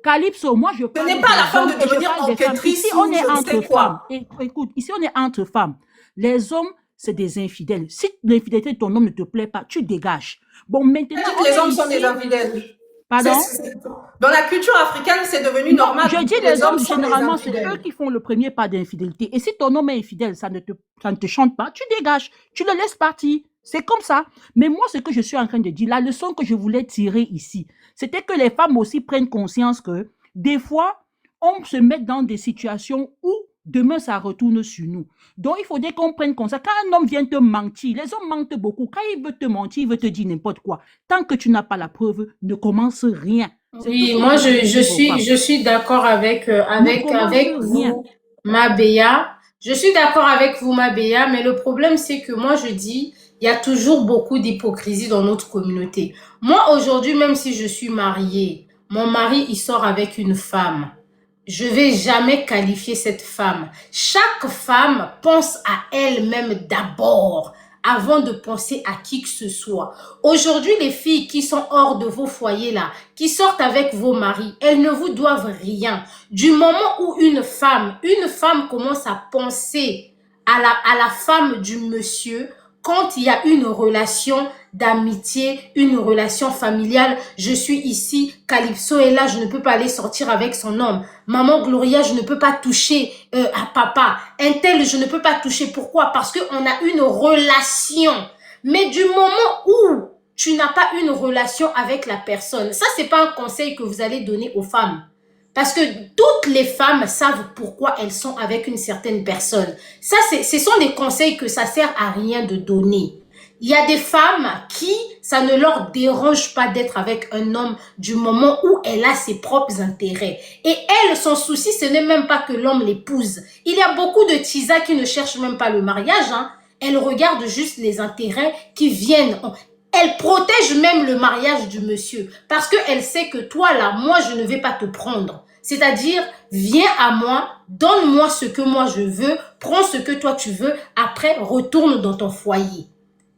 E: Calypso, moi je
B: Ce
E: parle
B: n'est pas à la
E: des
B: femme
E: hommes
B: de
E: et je
B: devenir
E: parle des femmes.
B: enquêtrice
E: Ici, on
B: ou
E: est
B: je ne sais
E: entre
B: quoi.
E: femmes. Et, écoute, ici, on est entre femmes. Les hommes, c'est des infidèles. Si l'infidélité de ton homme ne te plaît pas, tu dégages. Bon, maintenant,
B: Elle dit
E: on
B: que les
E: est
B: hommes sont
E: ici.
B: des infidèles.
E: Pardon?
B: Dans la culture africaine, c'est devenu
E: Non,
B: normal.
E: je dis
B: que
E: les hommes,
B: sont des
E: généralement, c'est
B: infidèles.
E: eux qui font le premier pas d'infidélité. Et si ton homme est infidèle, ça ne te chante pas, tu dégages, tu le laisses partir. C'est comme ça. Mais moi, ce que je suis en train de dire, la leçon que je voulais tirer ici, c'était que les femmes aussi prennent conscience que des fois, on se met dans des situations où demain, ça retourne sur nous. Donc, il faudrait qu'on prenne conscience. Quand un homme vient te mentir, les hommes mentent beaucoup. Quand il veut te mentir, il veut te dire n'importe quoi. Tant que tu n'as pas la preuve, ne commence rien.
C: Oui, moi je suis d'accord avec vous, Mabéa. Je suis d'accord avec vous, Mabéa, mais le problème c'est que moi je dis, il y a toujours beaucoup d'hypocrisie dans notre communauté. Moi aujourd'hui, même si je suis mariée, mon mari il sort avec une femme. Je vais jamais qualifier cette femme. Chaque femme pense à elle-même d'abord avant de penser à qui que ce soit. Aujourd'hui, les filles qui sont hors de vos foyers là, qui sortent avec vos maris, elles ne vous doivent rien. Du moment où une femme commence à penser à la femme du monsieur, quand il y a une relation d'amitié, une relation familiale, je suis ici, Calypso est là, je ne peux pas aller sortir avec son homme. Maman Gloria, je ne peux pas toucher à papa. Un tel, je ne peux pas toucher. Pourquoi? Parce qu'on a une relation. Mais du moment où tu n'as pas une relation avec la personne, ça, c'est pas un conseil que vous allez donner aux femmes. Parce que toutes les femmes savent pourquoi elles sont avec une certaine personne. Ça, ce sont des conseils que ça sert à rien de donner. Il y a des femmes qui, ça ne leur dérange pas d'être avec un homme du moment où elle a ses propres intérêts. Et elle, son souci, ce n'est même pas que l'homme l'épouse. Il y a beaucoup de tisas qui ne cherchent même pas le mariage, hein. Elle regarde juste les intérêts qui viennent. Elle protège même le mariage du monsieur parce qu'elle sait que toi là, moi je ne vais pas te prendre. C'est-à-dire, viens à moi, donne-moi ce que moi je veux, prends ce que toi tu veux, après retourne dans ton foyer.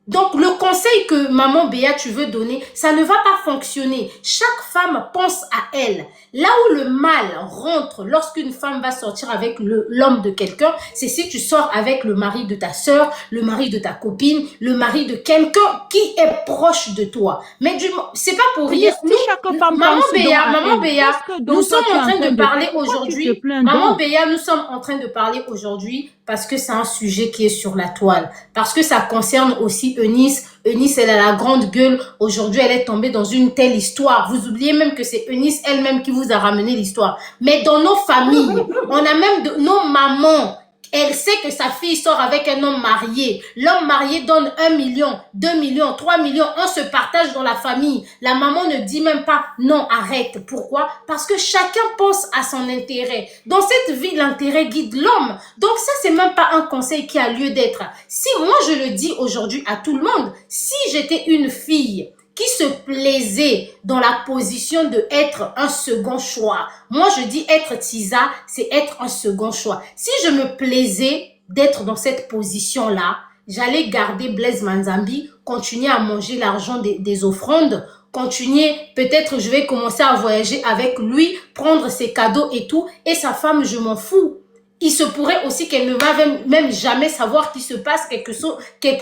C: Donc, le conseil que maman Béa, tu veux donner, ça ne va pas fonctionner. Chaque femme pense à elle. Là où le mal rentre lorsqu'une femme va sortir avec l'homme de quelqu'un, c'est si tu sors avec le mari de ta sœur, le mari de ta copine, le mari de quelqu'un qui est proche de toi. Mais c'est pas pour rien.
E: Si chaque femme
C: Maman
E: pense donc
C: Béa,
E: à
C: maman
E: elle,
C: Béa,
E: qu'est-ce que
C: nous
E: donc toi
C: sommes
E: tu es
C: en
E: en
C: train
E: train
C: de
E: de
C: parler
E: faire? Pourquoi tu te
C: aujourd'hui.
E: plains
C: Maman
E: donc?
C: Béa, nous sommes en train de parler aujourd'hui parce que c'est un sujet qui est sur la toile. Parce que ça concerne aussi Eunice. Eunice, elle a la grande gueule. Aujourd'hui, elle est tombée dans une telle histoire. Vous oubliez même que c'est Eunice elle-même qui vous a ramené l'histoire. Mais dans nos familles, on a même nos mamans. Elle sait que sa fille sort avec un homme marié. L'homme marié donne 1 million, 2 millions, 3 millions. On se partage dans la famille. La maman ne dit même pas non, arrête. Pourquoi? Parce que chacun pense à son intérêt. Dans cette vie, l'intérêt guide l'homme. Donc ça, c'est même pas un conseil qui a lieu d'être. Si moi, je le dis aujourd'hui à tout le monde, si j'étais une fille qui se plaisait dans la position de être un second choix. Moi, je dis être Tisa, c'est être un second choix. Si je me plaisais d'être dans cette position-là, j'allais garder Blaise Manzambi, continuer à manger l'argent des offrandes, continuer, peut-être je vais commencer à voyager avec lui, prendre ses cadeaux et tout, et sa femme, je m'en fous. Il se pourrait aussi qu'elle ne va même jamais savoir qu'il se passe quelque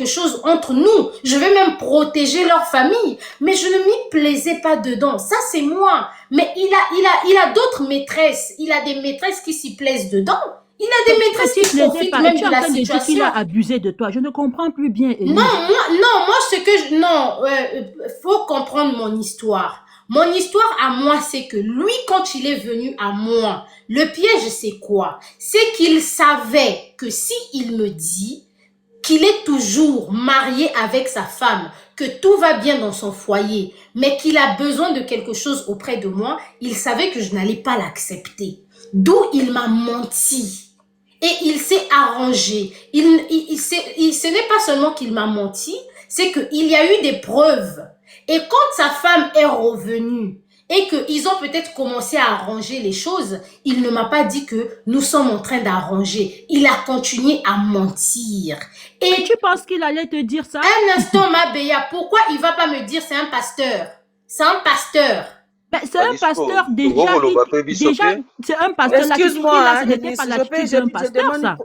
C: chose entre nous. Je vais même protéger leur famille. Mais je ne m'y plaisais pas dedans. Ça, c'est moi. Mais il a d'autres maîtresses. Il a des maîtresses qui s'y plaisent dedans. Il a des maîtresses qui profitent même de la situation.
E: Il a abusé de toi. Je ne comprends plus bien.
C: Non, faut comprendre mon histoire. Mon histoire à moi, c'est que lui, quand il est venu à moi, le piège, c'est quoi? C'est qu'il savait que si il me dit qu'il est toujours marié avec sa femme, que tout va bien dans son foyer, mais qu'il a besoin de quelque chose auprès de moi, il savait que je n'allais pas l'accepter. D'où il m'a menti. Et il s'est arrangé. Ce n'est pas seulement qu'il m'a menti, c'est qu'il y a eu des preuves. Et quand sa femme est revenue et qu'ils ont peut-être commencé à arranger les choses, il ne m'a pas dit que nous sommes en train d'arranger. Il a continué à mentir.
E: Et tu penses qu'il allait te dire ça?
C: Un instant, ma Béa, pourquoi il va pas me dire c'est un pasteur? C'est un pasteur.
E: Ben, c'est un pasteur déjà. C'est un pasteur.
G: Excuse-moi,
E: ce n'était pas l'attitude d'un pasteur, ça.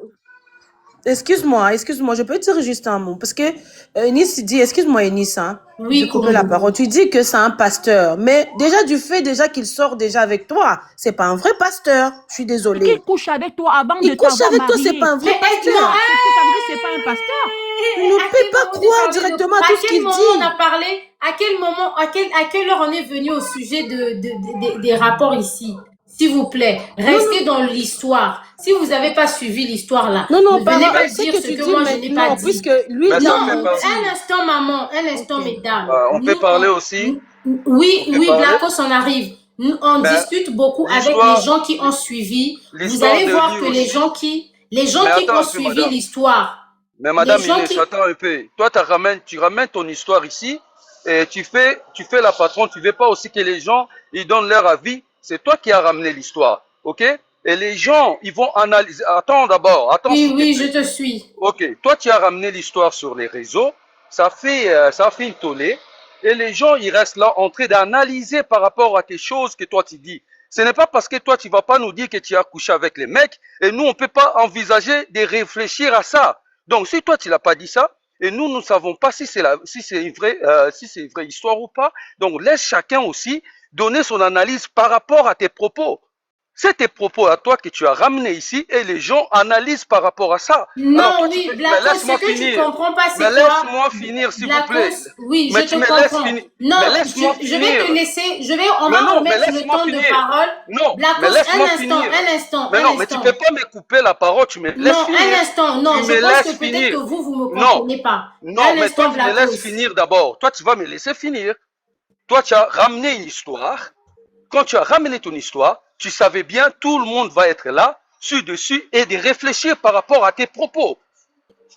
G: Excuse-moi, je peux dire juste un mot. Parce que Eunice dit, excuse-moi Eunice, hein,
C: Oui,
G: je coupe la parole. Tu dis que c'est un pasteur, mais déjà du fait qu'il sort déjà avec toi, c'est pas un vrai pasteur. Je suis désolée.
E: Qu'il couche avec toi avant de
G: Il couche
E: t'avoir
G: avec toi,
E: marié.
G: c'est pas un vrai pasteur.
E: Ça veut dire que c'est pas un pasteur.
G: Tu ne peux pas croire directement à tout ce qu'il dit.
C: On a parlé, à quelle heure on est venu au sujet des rapports ici? S'il vous plaît, restez dans l'histoire. Si vous n'avez pas suivi l'histoire là, ne venez pas dire ce que moi je n'ai pas dit.
G: Puisque lui,
C: non, un instant maman, un instant mesdames.
H: On peut parler aussi.
C: Oui, Blacos, on arrive. On discute beaucoup avec les gens qui ont suivi. Vous allez voir que les gens qui ont suivi l'histoire.
H: Mais madame, j'attends un peu. Toi, tu ramènes ton histoire ici et tu fais la patronne. Tu veux pas aussi que les gens ils donnent leur avis. C'est toi qui as ramené l'histoire, ok? Et les gens, ils vont analyser. Attends d'abord.
C: Oui, je te suis.
H: Ok, toi, tu as ramené l'histoire sur les réseaux. Ça fait une tollée. Et les gens, ils restent là en train d'analyser par rapport à tes choses que toi, tu dis. Ce n'est pas parce que toi, tu vas pas nous dire que tu as couché avec les mecs. Et nous, on peut pas envisager de réfléchir à ça. Donc, si toi, tu l'as pas dit ça, et nous ne savons pas si c'est une vraie histoire ou pas. Donc, laisse chacun aussi donner son analyse par rapport à tes propos. C'est tes propos à toi que tu as ramenés ici et les gens analysent par rapport à ça.
C: Non, alors, oui, Blacos, ce que tu comprends pas, c'est quoi?
H: Mais laisse-moi finir, s'il vous plaît.
C: Oui, je te comprends. Non, je vais te laisser, on va remettre le temps de parole.
H: Non,
C: Blacos, un instant.
H: Mais non, mais tu peux pas me couper la parole, tu me laisses finir.
C: Non, un instant, non, je pense que peut-être que vous me comprenez pas.
H: Non, mais toi, tu me laisses finir d'abord. Toi, tu vas me laisser finir. Toi, tu as ramené une histoire. Quand tu as ramené ton histoire, tu savais bien tout le monde va être là, dessus, et de réfléchir par rapport à tes propos.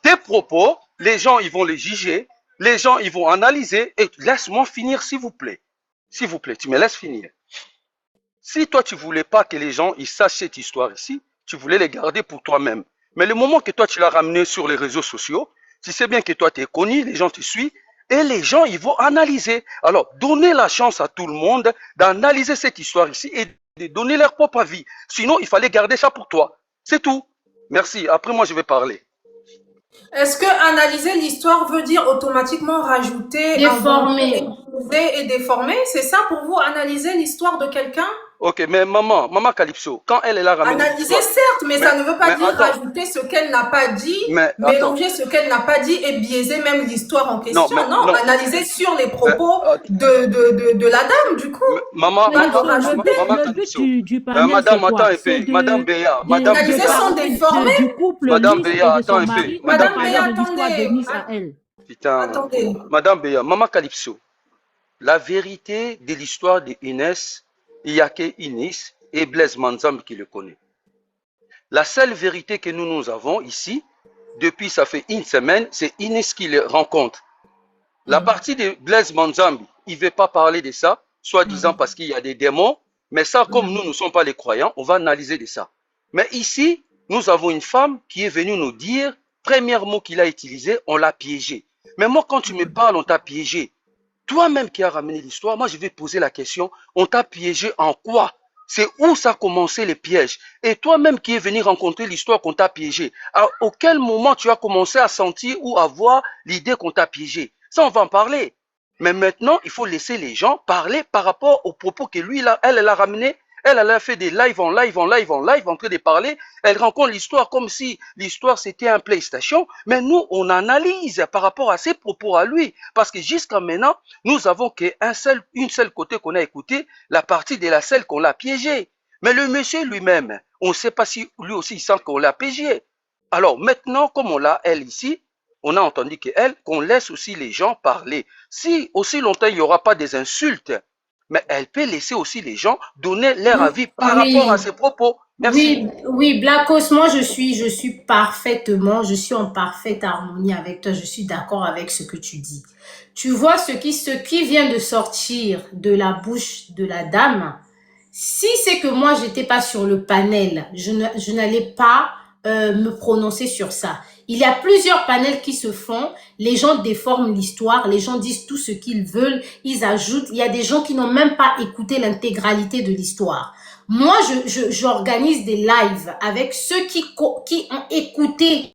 H: Tes propos, les gens, ils vont les juger, les gens, ils vont analyser, et laisse-moi finir, s'il vous plaît. S'il vous plaît, tu me laisses finir. Si toi, tu voulais pas que les gens ils sachent cette histoire ici, tu voulais les garder pour toi-même. Mais le moment que toi, tu l'as ramené sur les réseaux sociaux, tu sais bien que toi, tu es connu, les gens te suivent, et les gens, ils vont analyser. Alors, donnez la chance à tout le monde d'analyser cette histoire ici et de donner leur propre avis. Sinon, il fallait garder ça pour toi. C'est tout. Merci. Après, moi, je vais parler.
B: Est-ce que analyser l'histoire veut dire automatiquement rajouter, inventer,
C: Déformé.
B: imposer et déformer? C'est ça pour vous, analyser l'histoire de quelqu'un?
H: Ok, mais maman Calypso, quand elle a ramené
B: Analyser,
H: l'histoire,
B: certes, mais ça ne veut pas dire
H: attends,
B: rajouter ce qu'elle n'a pas dit,
H: mais attends,
B: mélanger ce qu'elle n'a pas dit et biaiser même l'histoire en
H: non,
B: question.
H: mais
B: Non,
H: non,
B: analyser sur les
H: mais,
B: propos de la dame, du coup.
H: maman,
B: Pas de
E: Calypso,
B: rajouter.
E: le but
H: Calypso,
E: du panel,
H: madame,
E: c'est
H: attends
E: quoi?
H: un
E: C'est
H: peu, madame Béa, madame
E: de
B: Analyser
H: Béa,
B: sans
E: parler
B: déformer.
E: du couple
H: madame
E: Lise et
H: Béa,
E: de
H: attends
E: son
H: un peu,
E: mari ou de
B: Madame
E: parler
B: Béa,
E: de l'histoire de
B: attendez.
E: Nice à elle?
H: putain,
B: Attendez.
H: madame Béa, maman Calypso, la vérité de l'histoire de Inès, il n'y a que Inès et Blaise Manzambe qui le connaît. La seule vérité que nous avons ici, depuis ça fait une semaine, c'est Inès qui le rencontre. La partie de Blaise Manzambe, il ne veut pas parler de ça, soi-disant parce qu'il y a des démons, mais ça, comme nous ne sommes pas les croyants, on va analyser de ça. Mais ici, nous avons une femme qui est venue nous dire, premier mot qu'il a utilisé, on l'a piégé. Mais moi, quand tu me parles, on t'a piégé. Toi-même qui as ramené l'histoire, moi je vais poser la question, on t'a piégé en quoi? C'est où ça a commencé les pièges? Et toi-même qui es venu rencontrer l'histoire qu'on t'a piégé, à auquel moment tu as commencé à sentir ou à voir l'idée qu'on t'a piégé? Ça, on va en parler. Mais maintenant, il faut laisser les gens parler par rapport aux propos que lui, elle a ramené. Elle a fait des lives en live, en train de parler. Elle rencontre l'histoire comme si l'histoire c'était un PlayStation. Mais nous, on analyse par rapport à ses propos à lui. Parce que jusqu'à maintenant, nous avons une seule côté qu'on a écouté, la partie de la celle qu'on l'a piégé. Mais le monsieur lui-même, on ne sait pas si lui aussi il sent qu'on l'a piégé. Alors maintenant, comme on l'a elle ici, on a entendu qu'on laisse aussi les gens parler. Si aussi longtemps il n'y aura pas des insultes, mais elle peut laisser aussi les gens donner leur avis par rapport à ses propos. Merci.
C: Oui, Blackos, moi je suis en parfaite harmonie avec toi, je suis d'accord avec ce que tu dis. Tu vois ce qui vient de sortir de la bouche de la dame, si c'est que moi j'étais pas sur le panel, je n'allais pas me prononcer sur ça. Il y a plusieurs panels qui se font, les gens déforment l'histoire, les gens disent tout ce qu'ils veulent, ils ajoutent, il y a des gens qui n'ont même pas écouté l'intégralité de l'histoire. Moi, j'organise des lives avec ceux qui ont écouté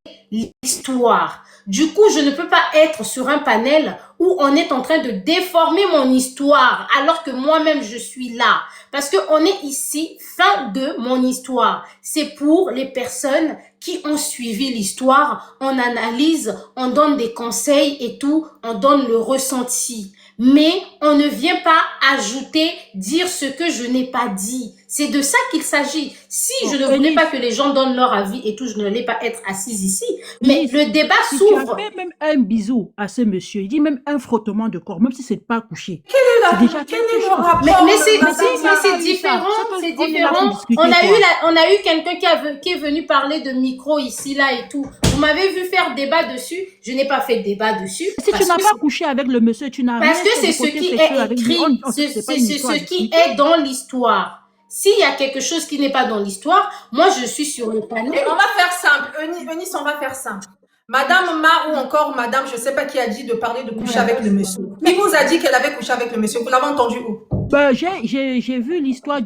C: l'histoire. Du coup, je ne peux pas être sur un panel où on est en train de déformer mon histoire alors que moi-même je suis là. Parce que on est ici, fin de mon histoire. C'est pour les personnes qui ont suivi l'histoire. On analyse, on donne des conseils et tout, on donne le ressenti. Mais on ne vient pas ajouter, dire ce que je n'ai pas dit. C'est de ça qu'il s'agit. Si je ne voulais pas que les gens donnent leur avis et tout, je n'allais pas être assise ici. Mais le débat s'ouvre.
E: Tu as fait même un bisou à ce monsieur, il dit même un frottement de corps, même si c'est pas couché.
B: Quel est
E: Quelque
B: le
E: chose.
B: rapport
C: Mais c'est
B: Madame
C: différent, c'est
E: On est là pour
C: différent.
E: discuter,
C: On a
E: quoi.
C: eu quelqu'un qui est venu parler de micro ici, là et tout. Vous m'avez vu faire débat dessus. Je n'ai pas fait débat dessus.
E: Si tu n'as pas couché avec le monsieur, tu n'as rien
C: Parce que
E: fait
C: c'est
E: de
C: ce
E: côté
C: qui
E: sexuel
C: est
E: avec lui.
C: écrit,
E: C'est pas une
C: c'est
E: histoire
C: ce qui
E: discutée.
C: est dans l'histoire. S'il y a quelque chose qui n'est pas dans l'histoire, moi je suis sur le panel.
B: Et on va faire simple. Eunice, on va faire simple. Madame Ma ou encore Madame, je ne sais pas qui a dit de parler de coucher avec le monsieur. Qui vous a dit qu'elle avait couché avec le monsieur? Vous l'avez entendu où?
E: Ben, j'ai vu l'histoire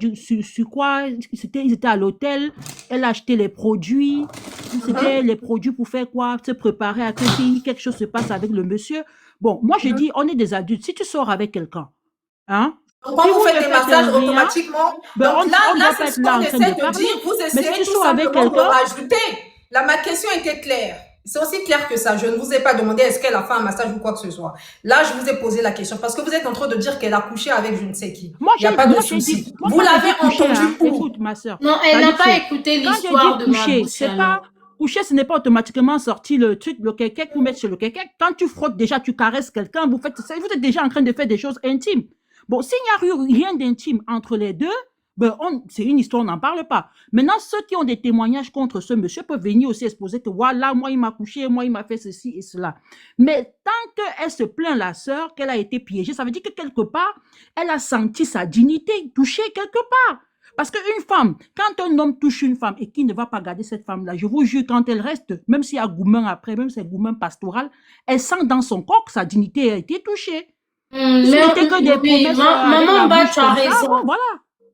E: sur quoi ils étaient à l'hôtel, elle a acheté les produits, c'était les produits pour faire quoi, se préparer à quelque chose se passe avec le monsieur. Bon, moi j'ai dit, on est des adultes, si tu sors avec quelqu'un, hein,
B: Donc, quand
E: si
B: vous
E: vous
B: faites
E: ne
B: des
E: faites
B: massages
E: rien,
B: automatiquement,
E: ben
B: donc là,
E: doit
B: c'est
E: pas
B: ce
E: être là
B: qu'on
E: en train
B: essaie
E: de
B: de
E: parler.
B: dire. Vous
E: Mais si
B: essayez
E: tu
B: tout
E: sors avec
B: simplement de
E: quelqu'un,
B: rajouter. Là, ma question était claire. C'est aussi clair que ça. Je ne vous ai pas demandé est-ce qu'elle a fait un massage ou quoi que ce soit. Là, je vous ai posé la question parce que vous êtes en train de dire qu'elle a couché avec je ne sais qui.
E: moi
B: Il n'y a
E: j'ai
B: pas de
E: dit,
B: souci.
E: moi,
B: Vous
E: quand j'ai
B: l'avez
E: dit coucher,
B: entendu
E: hein,
B: où?
E: écoute ma soeur,
C: Non, elle n'a pas
E: Calypso,
C: écouté
E: quand j'ai
C: l'histoire
E: dit
C: de ma
E: coucher,
C: bouche.
E: c'est pas coucher, ce n'est pas automatiquement sorti le truc, le kékèque, vous mettre sur le kékèque. Quand tu frottes déjà, tu caresses quelqu'un, vous êtes déjà en train de faire des choses intimes. Bon, s'il n'y a eu rien d'intime entre les deux, ben c'est une histoire, on n'en parle pas. Maintenant, ceux qui ont des témoignages contre ce monsieur peuvent venir aussi exposer que voilà, moi il m'a couché, moi il m'a fait ceci et cela. Mais tant qu'elle se plaint, la sœur, qu'elle a été piégée, ça veut dire que quelque part, elle a senti sa dignité touchée quelque part. Parce qu'une femme, quand un homme touche une femme et qui ne va pas garder cette femme-là, je vous jure, quand elle reste, même s'il y a gourmand après, même si c'est gourmand pastoral, elle sent dans son corps que sa dignité a été touchée. Si
C: Mais
E: n'était que des
C: oui,
E: promesses avec
C: maman
E: la
C: Ba,
E: bouche
C: tu as
E: comme ça,
C: raison.
E: bon, voilà.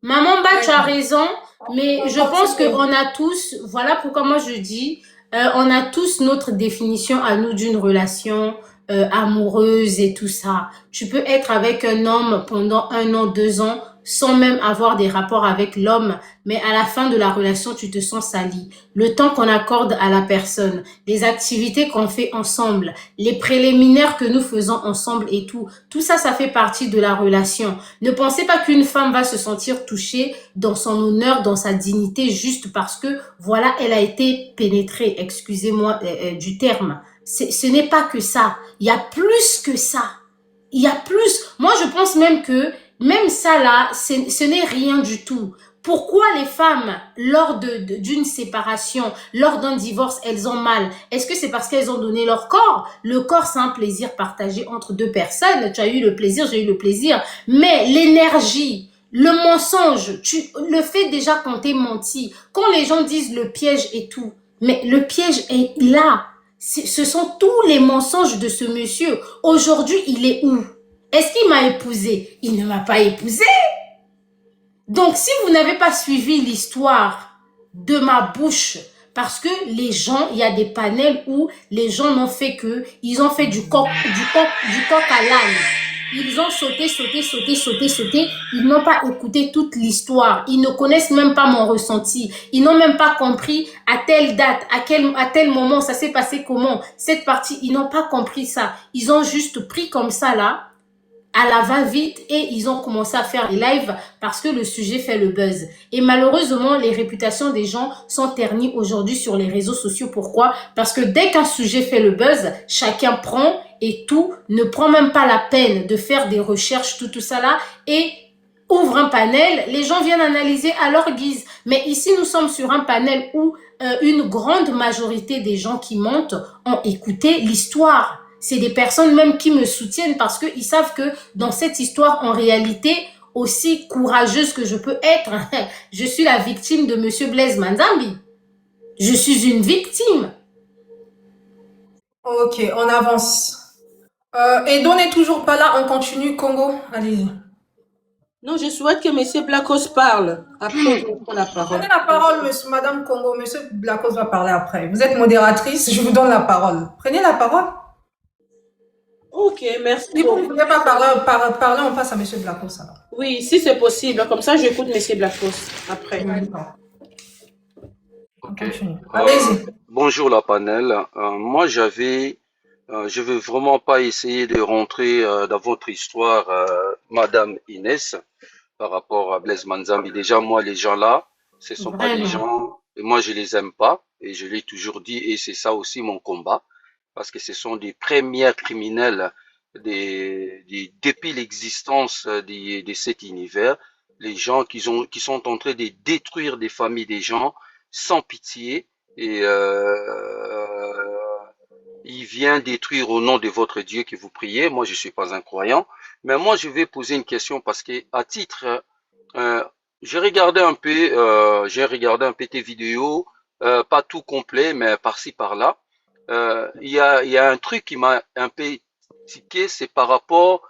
C: Maman Ba, tu as raison, mais
B: On
C: je pense
B: continue.
C: qu'on a tous, voilà pourquoi moi je dis, on a tous notre définition à nous d'une relation amoureuse et tout ça. Tu peux être avec un homme pendant 1 an, 2 ans, sans même avoir des rapports avec l'homme, mais à la fin de la relation, tu te sens sali. Le temps qu'on accorde à la personne, les activités qu'on fait ensemble, les préliminaires que nous faisons ensemble et tout ça, ça fait partie de la relation. Ne pensez pas qu'une femme va se sentir touchée dans son honneur, dans sa dignité, juste parce que, voilà, elle a été pénétrée, excusez-moi du terme. Ce n'est pas que ça. Il y a plus que ça. Il y a plus. Moi, je pense même que, même ça là, ce n'est rien du tout. Pourquoi les femmes, lors d'une séparation, lors d'un divorce, elles ont mal? Est-ce que c'est parce qu'elles ont donné leur corps? Le corps, c'est un plaisir partagé entre deux personnes. Tu as eu le plaisir, j'ai eu le plaisir. Mais l'énergie, le mensonge, le fait déjà qu'on t'ait menti, quand les gens disent le piège et tout, mais le piège est là. Ce sont tous les mensonges de ce monsieur. Aujourd'hui, il est où? Est-ce qu'il m'a épousé? Il ne m'a pas épousé. Donc, si vous n'avez pas suivi l'histoire de ma bouche, parce que les gens, il y a des panels où les gens n'ont fait que, ils ont fait du coq à l'âne. Ils ont sauté. Ils n'ont pas écouté toute l'histoire. Ils ne connaissent même pas mon ressenti. Ils n'ont même pas compris à telle date, à tel moment, ça s'est passé comment. Cette partie, ils n'ont pas compris ça. Ils ont juste pris comme ça là, à la va-vite, et ils ont commencé à faire des lives parce que le sujet fait le buzz. Et malheureusement, les réputations des gens sont ternies aujourd'hui sur les réseaux sociaux. Pourquoi? Parce que dès qu'un sujet fait le buzz, chacun prend et tout, ne prend même pas la peine de faire des recherches, tout ça là, et ouvre un panel, les gens viennent analyser à leur guise. Mais ici, nous sommes sur un panel où une grande majorité des gens qui montent ont écouté l'histoire. C'est des personnes même qui me soutiennent parce qu'ils savent que dans cette histoire, en réalité, aussi courageuse que je peux être, je suis la victime de Monsieur Blaise Manzambi. Je suis une victime.
B: Ok, on avance. Edo n'est toujours pas là, on continue. Congo, allez-y.
G: Non, je souhaite que M. Blacos parle. Après, je prends la parole.
B: Prenez la parole, Madame Congo. Monsieur Blacos va parler après. Vous êtes modératrice, je vous donne la parole. Prenez la parole.
G: Ok, merci.
B: Si vous ne voulez pas parler, on passe à Monsieur Blacos alors.
G: Oui, si c'est possible. Comme ça, j'écoute M. Blacos après.
B: On continue. Allez-y.
H: Bonjour la panel. Moi, je veux vraiment pas essayer de rentrer dans votre histoire, Madame Inès, par rapport à Blaise Manzambi. Déjà, moi, les gens là, ce sont pas des gens, et moi, je les aime pas, et je l'ai toujours dit, et c'est ça aussi mon combat, parce que ce sont des premiers criminels depuis l'existence de cet univers, les gens qui sont en train de détruire des familles des gens sans pitié, et il vient détruire au nom de votre Dieu que vous priez. Moi, je suis pas un croyant, mais moi, je vais poser une question parce que à titre, j'ai regardé un peu tes vidéos, pas tout complet, mais par-ci par-là. Il y a un truc qui m'a un peu tiqué, c'est par rapport,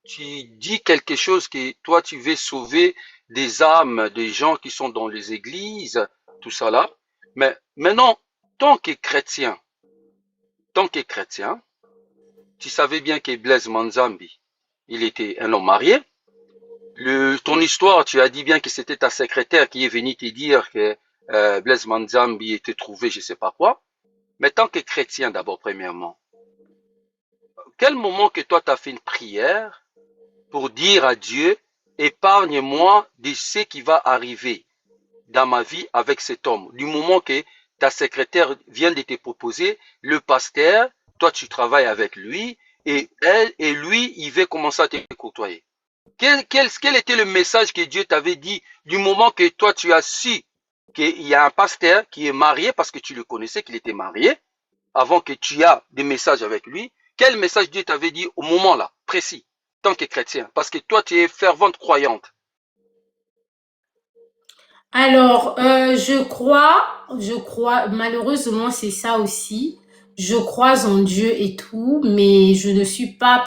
H: tu dis quelque chose que toi, tu veux sauver des âmes, des gens qui sont dans les églises, tout ça là. Mais maintenant, tant que chrétien, tu savais bien que Blaise Manzambi, il était un homme marié. Ton histoire, tu as dit bien que c'était ta secrétaire qui est venue te dire que Blaise Manzambi était trouvé, je sais pas quoi. Mais tant que chrétien, d'abord, premièrement, quel moment que toi, tu as fait une prière pour dire à Dieu, épargne-moi de ce qui va arriver dans ma vie avec cet homme. Du moment que ta secrétaire vient de te proposer, le pasteur, toi tu travailles avec lui, et elle et lui, il va commencer à te côtoyer. Quel était le message que Dieu t'avait dit du moment que toi tu as su qu'il y a un pasteur qui est marié, parce que tu le connaissais qu'il était marié, avant que tu aies des messages avec lui, quel message Dieu t'avait dit au moment là, précis, tant que chrétien, parce que toi tu es fervente croyante.
C: Alors, je crois, malheureusement, c'est ça aussi. Je crois en Dieu et tout, mais je ne suis pas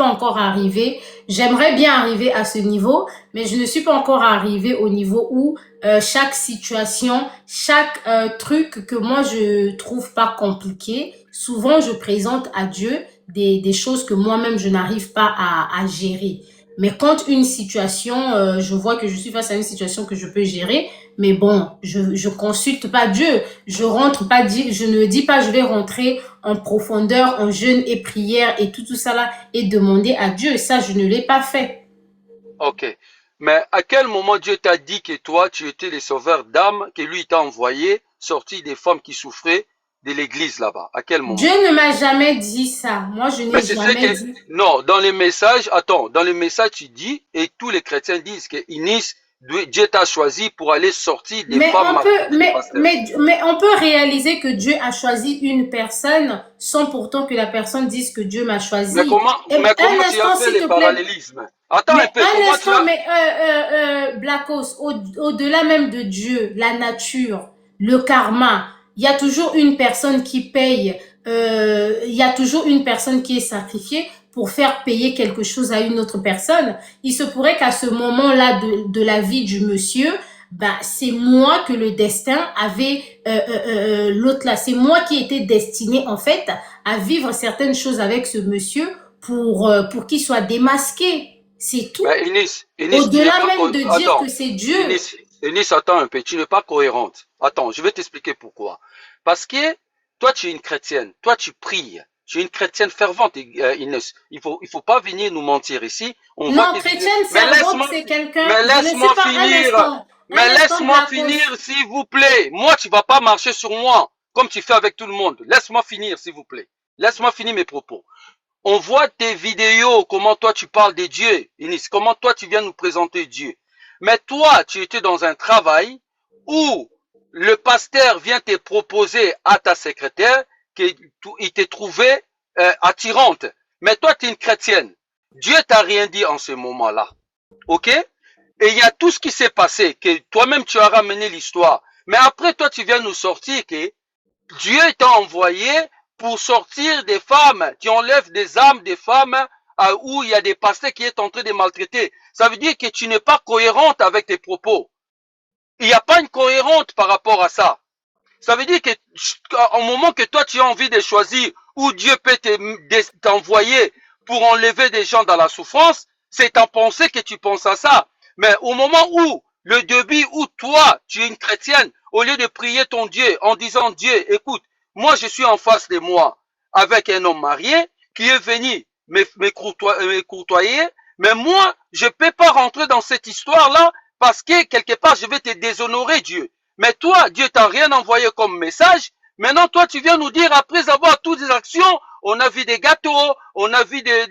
C: encore arrivée. J'aimerais bien arriver à ce niveau, mais je ne suis pas encore arrivée au niveau où chaque situation, chaque truc que moi je trouve pas compliqué, souvent je présente à Dieu des choses que moi-même je n'arrive pas à gérer. Mais quand une situation, je vois que je suis face à une situation que je peux gérer, mais bon, je consulte pas Dieu. Je ne dis pas je vais rentrer en profondeur, en jeûne et prière et tout ça là et demander à Dieu. Ça, je ne l'ai pas fait.
H: Ok. Mais à quel moment Dieu t'a dit que toi, tu étais le sauveur d'âmes, que lui t'a envoyé, sorti des femmes qui souffraient de l'église là-bas? À quel
C: Dieu
H: moment?
C: ne m'a jamais dit ça. Moi, je
H: Mais
C: n'ai
H: c'est ce
C: jamais
H: que,
C: dit.
H: non, dans les messages, attends, dans les messages, tu dis, et tous les chrétiens disent que Inis, Dieu t'a choisi pour aller sortir des
C: Mais
H: femmes
C: on peut,
H: maltraitées des pasteurs.
C: mais on peut réaliser que Dieu a choisi une personne sans pourtant que la personne dise que Dieu m'a choisi. Et
H: Mais comment
C: un
H: tu as
C: instant,
H: fait
C: s'il
H: les
C: te plaît.
H: parallélismes? Attends
C: Mais
H: un peu,
C: un
H: comment tu
C: instant,
H: as,
C: mais Blackos, au-delà même de Dieu, la nature, le karma, il y a toujours une personne qui paye, il y a toujours une personne qui est sacrifiée pour faire payer quelque chose à une autre personne. Il se pourrait qu'à ce moment-là de la vie du monsieur, bah, c'est moi que le destin avait, l'autre là, c'est moi qui étais destinée en fait à vivre certaines choses avec ce monsieur pour qu'il soit démasqué. C'est tout.
H: mais Inis, tu n'es
C: Au-delà
H: pas,
C: même de dire que
H: attends,
C: c'est Dieu.
H: Eunice, attends un peu, tu n'es pas cohérente. Attends, je vais t'expliquer pourquoi. Parce que toi, tu es une chrétienne, toi, tu pries. Tu es une chrétienne fervente, Inès. Il faut pas venir nous mentir ici. On voit
C: Non,
H: que
C: chrétienne
H: mais
C: servante, c'est quelqu'un.
H: mais
C: Je ne
H: laisse-moi
C: sais pas,
H: finir. Mais
C: un instant,
H: laisse-moi
C: Blacos.
H: finir, s'il vous plaît. Moi, tu vas pas marcher sur moi, comme tu fais avec tout le monde. Laisse-moi finir, s'il vous plaît. Laisse-moi finir mes propos. On voit tes vidéos, comment toi tu parles de Dieu, Inis, comment toi tu viens nous présenter Dieu. Mais toi, tu étais dans un travail où le pasteur vient te proposer à ta secrétaire qu'il t'ait trouvé attirante. Mais toi, tu es une chrétienne. Dieu t'a rien dit en ce moment-là. Ok? Et il y a tout ce qui s'est passé, que toi-même tu as ramené l'histoire. Mais après, toi, tu viens nous sortir que Dieu t'a envoyé pour sortir des femmes qui enlèvent des âmes des femmes où il y a des pasteurs qui est en train de maltraiter. Ça veut dire que tu n'es pas cohérente avec tes propos. Il n'y a pas une cohérente par rapport à ça. Ça veut dire que au moment que toi tu as envie de choisir où Dieu peut t'envoyer pour enlever des gens dans la souffrance, c'est en pensée que tu penses à ça. Mais au moment où, le début où toi, tu es une chrétienne, au lieu de prier ton Dieu en disant Dieu, écoute, moi je suis en face de moi avec un homme marié qui est venu me courtoyer, mais moi je ne peux pas rentrer dans cette histoire-là parce que quelque part je vais te déshonorer Dieu. Mais toi, Dieu t'a rien envoyé comme message. Maintenant, toi, tu viens nous dire, après avoir toutes les actions, on a vu des gâteaux, on a vu des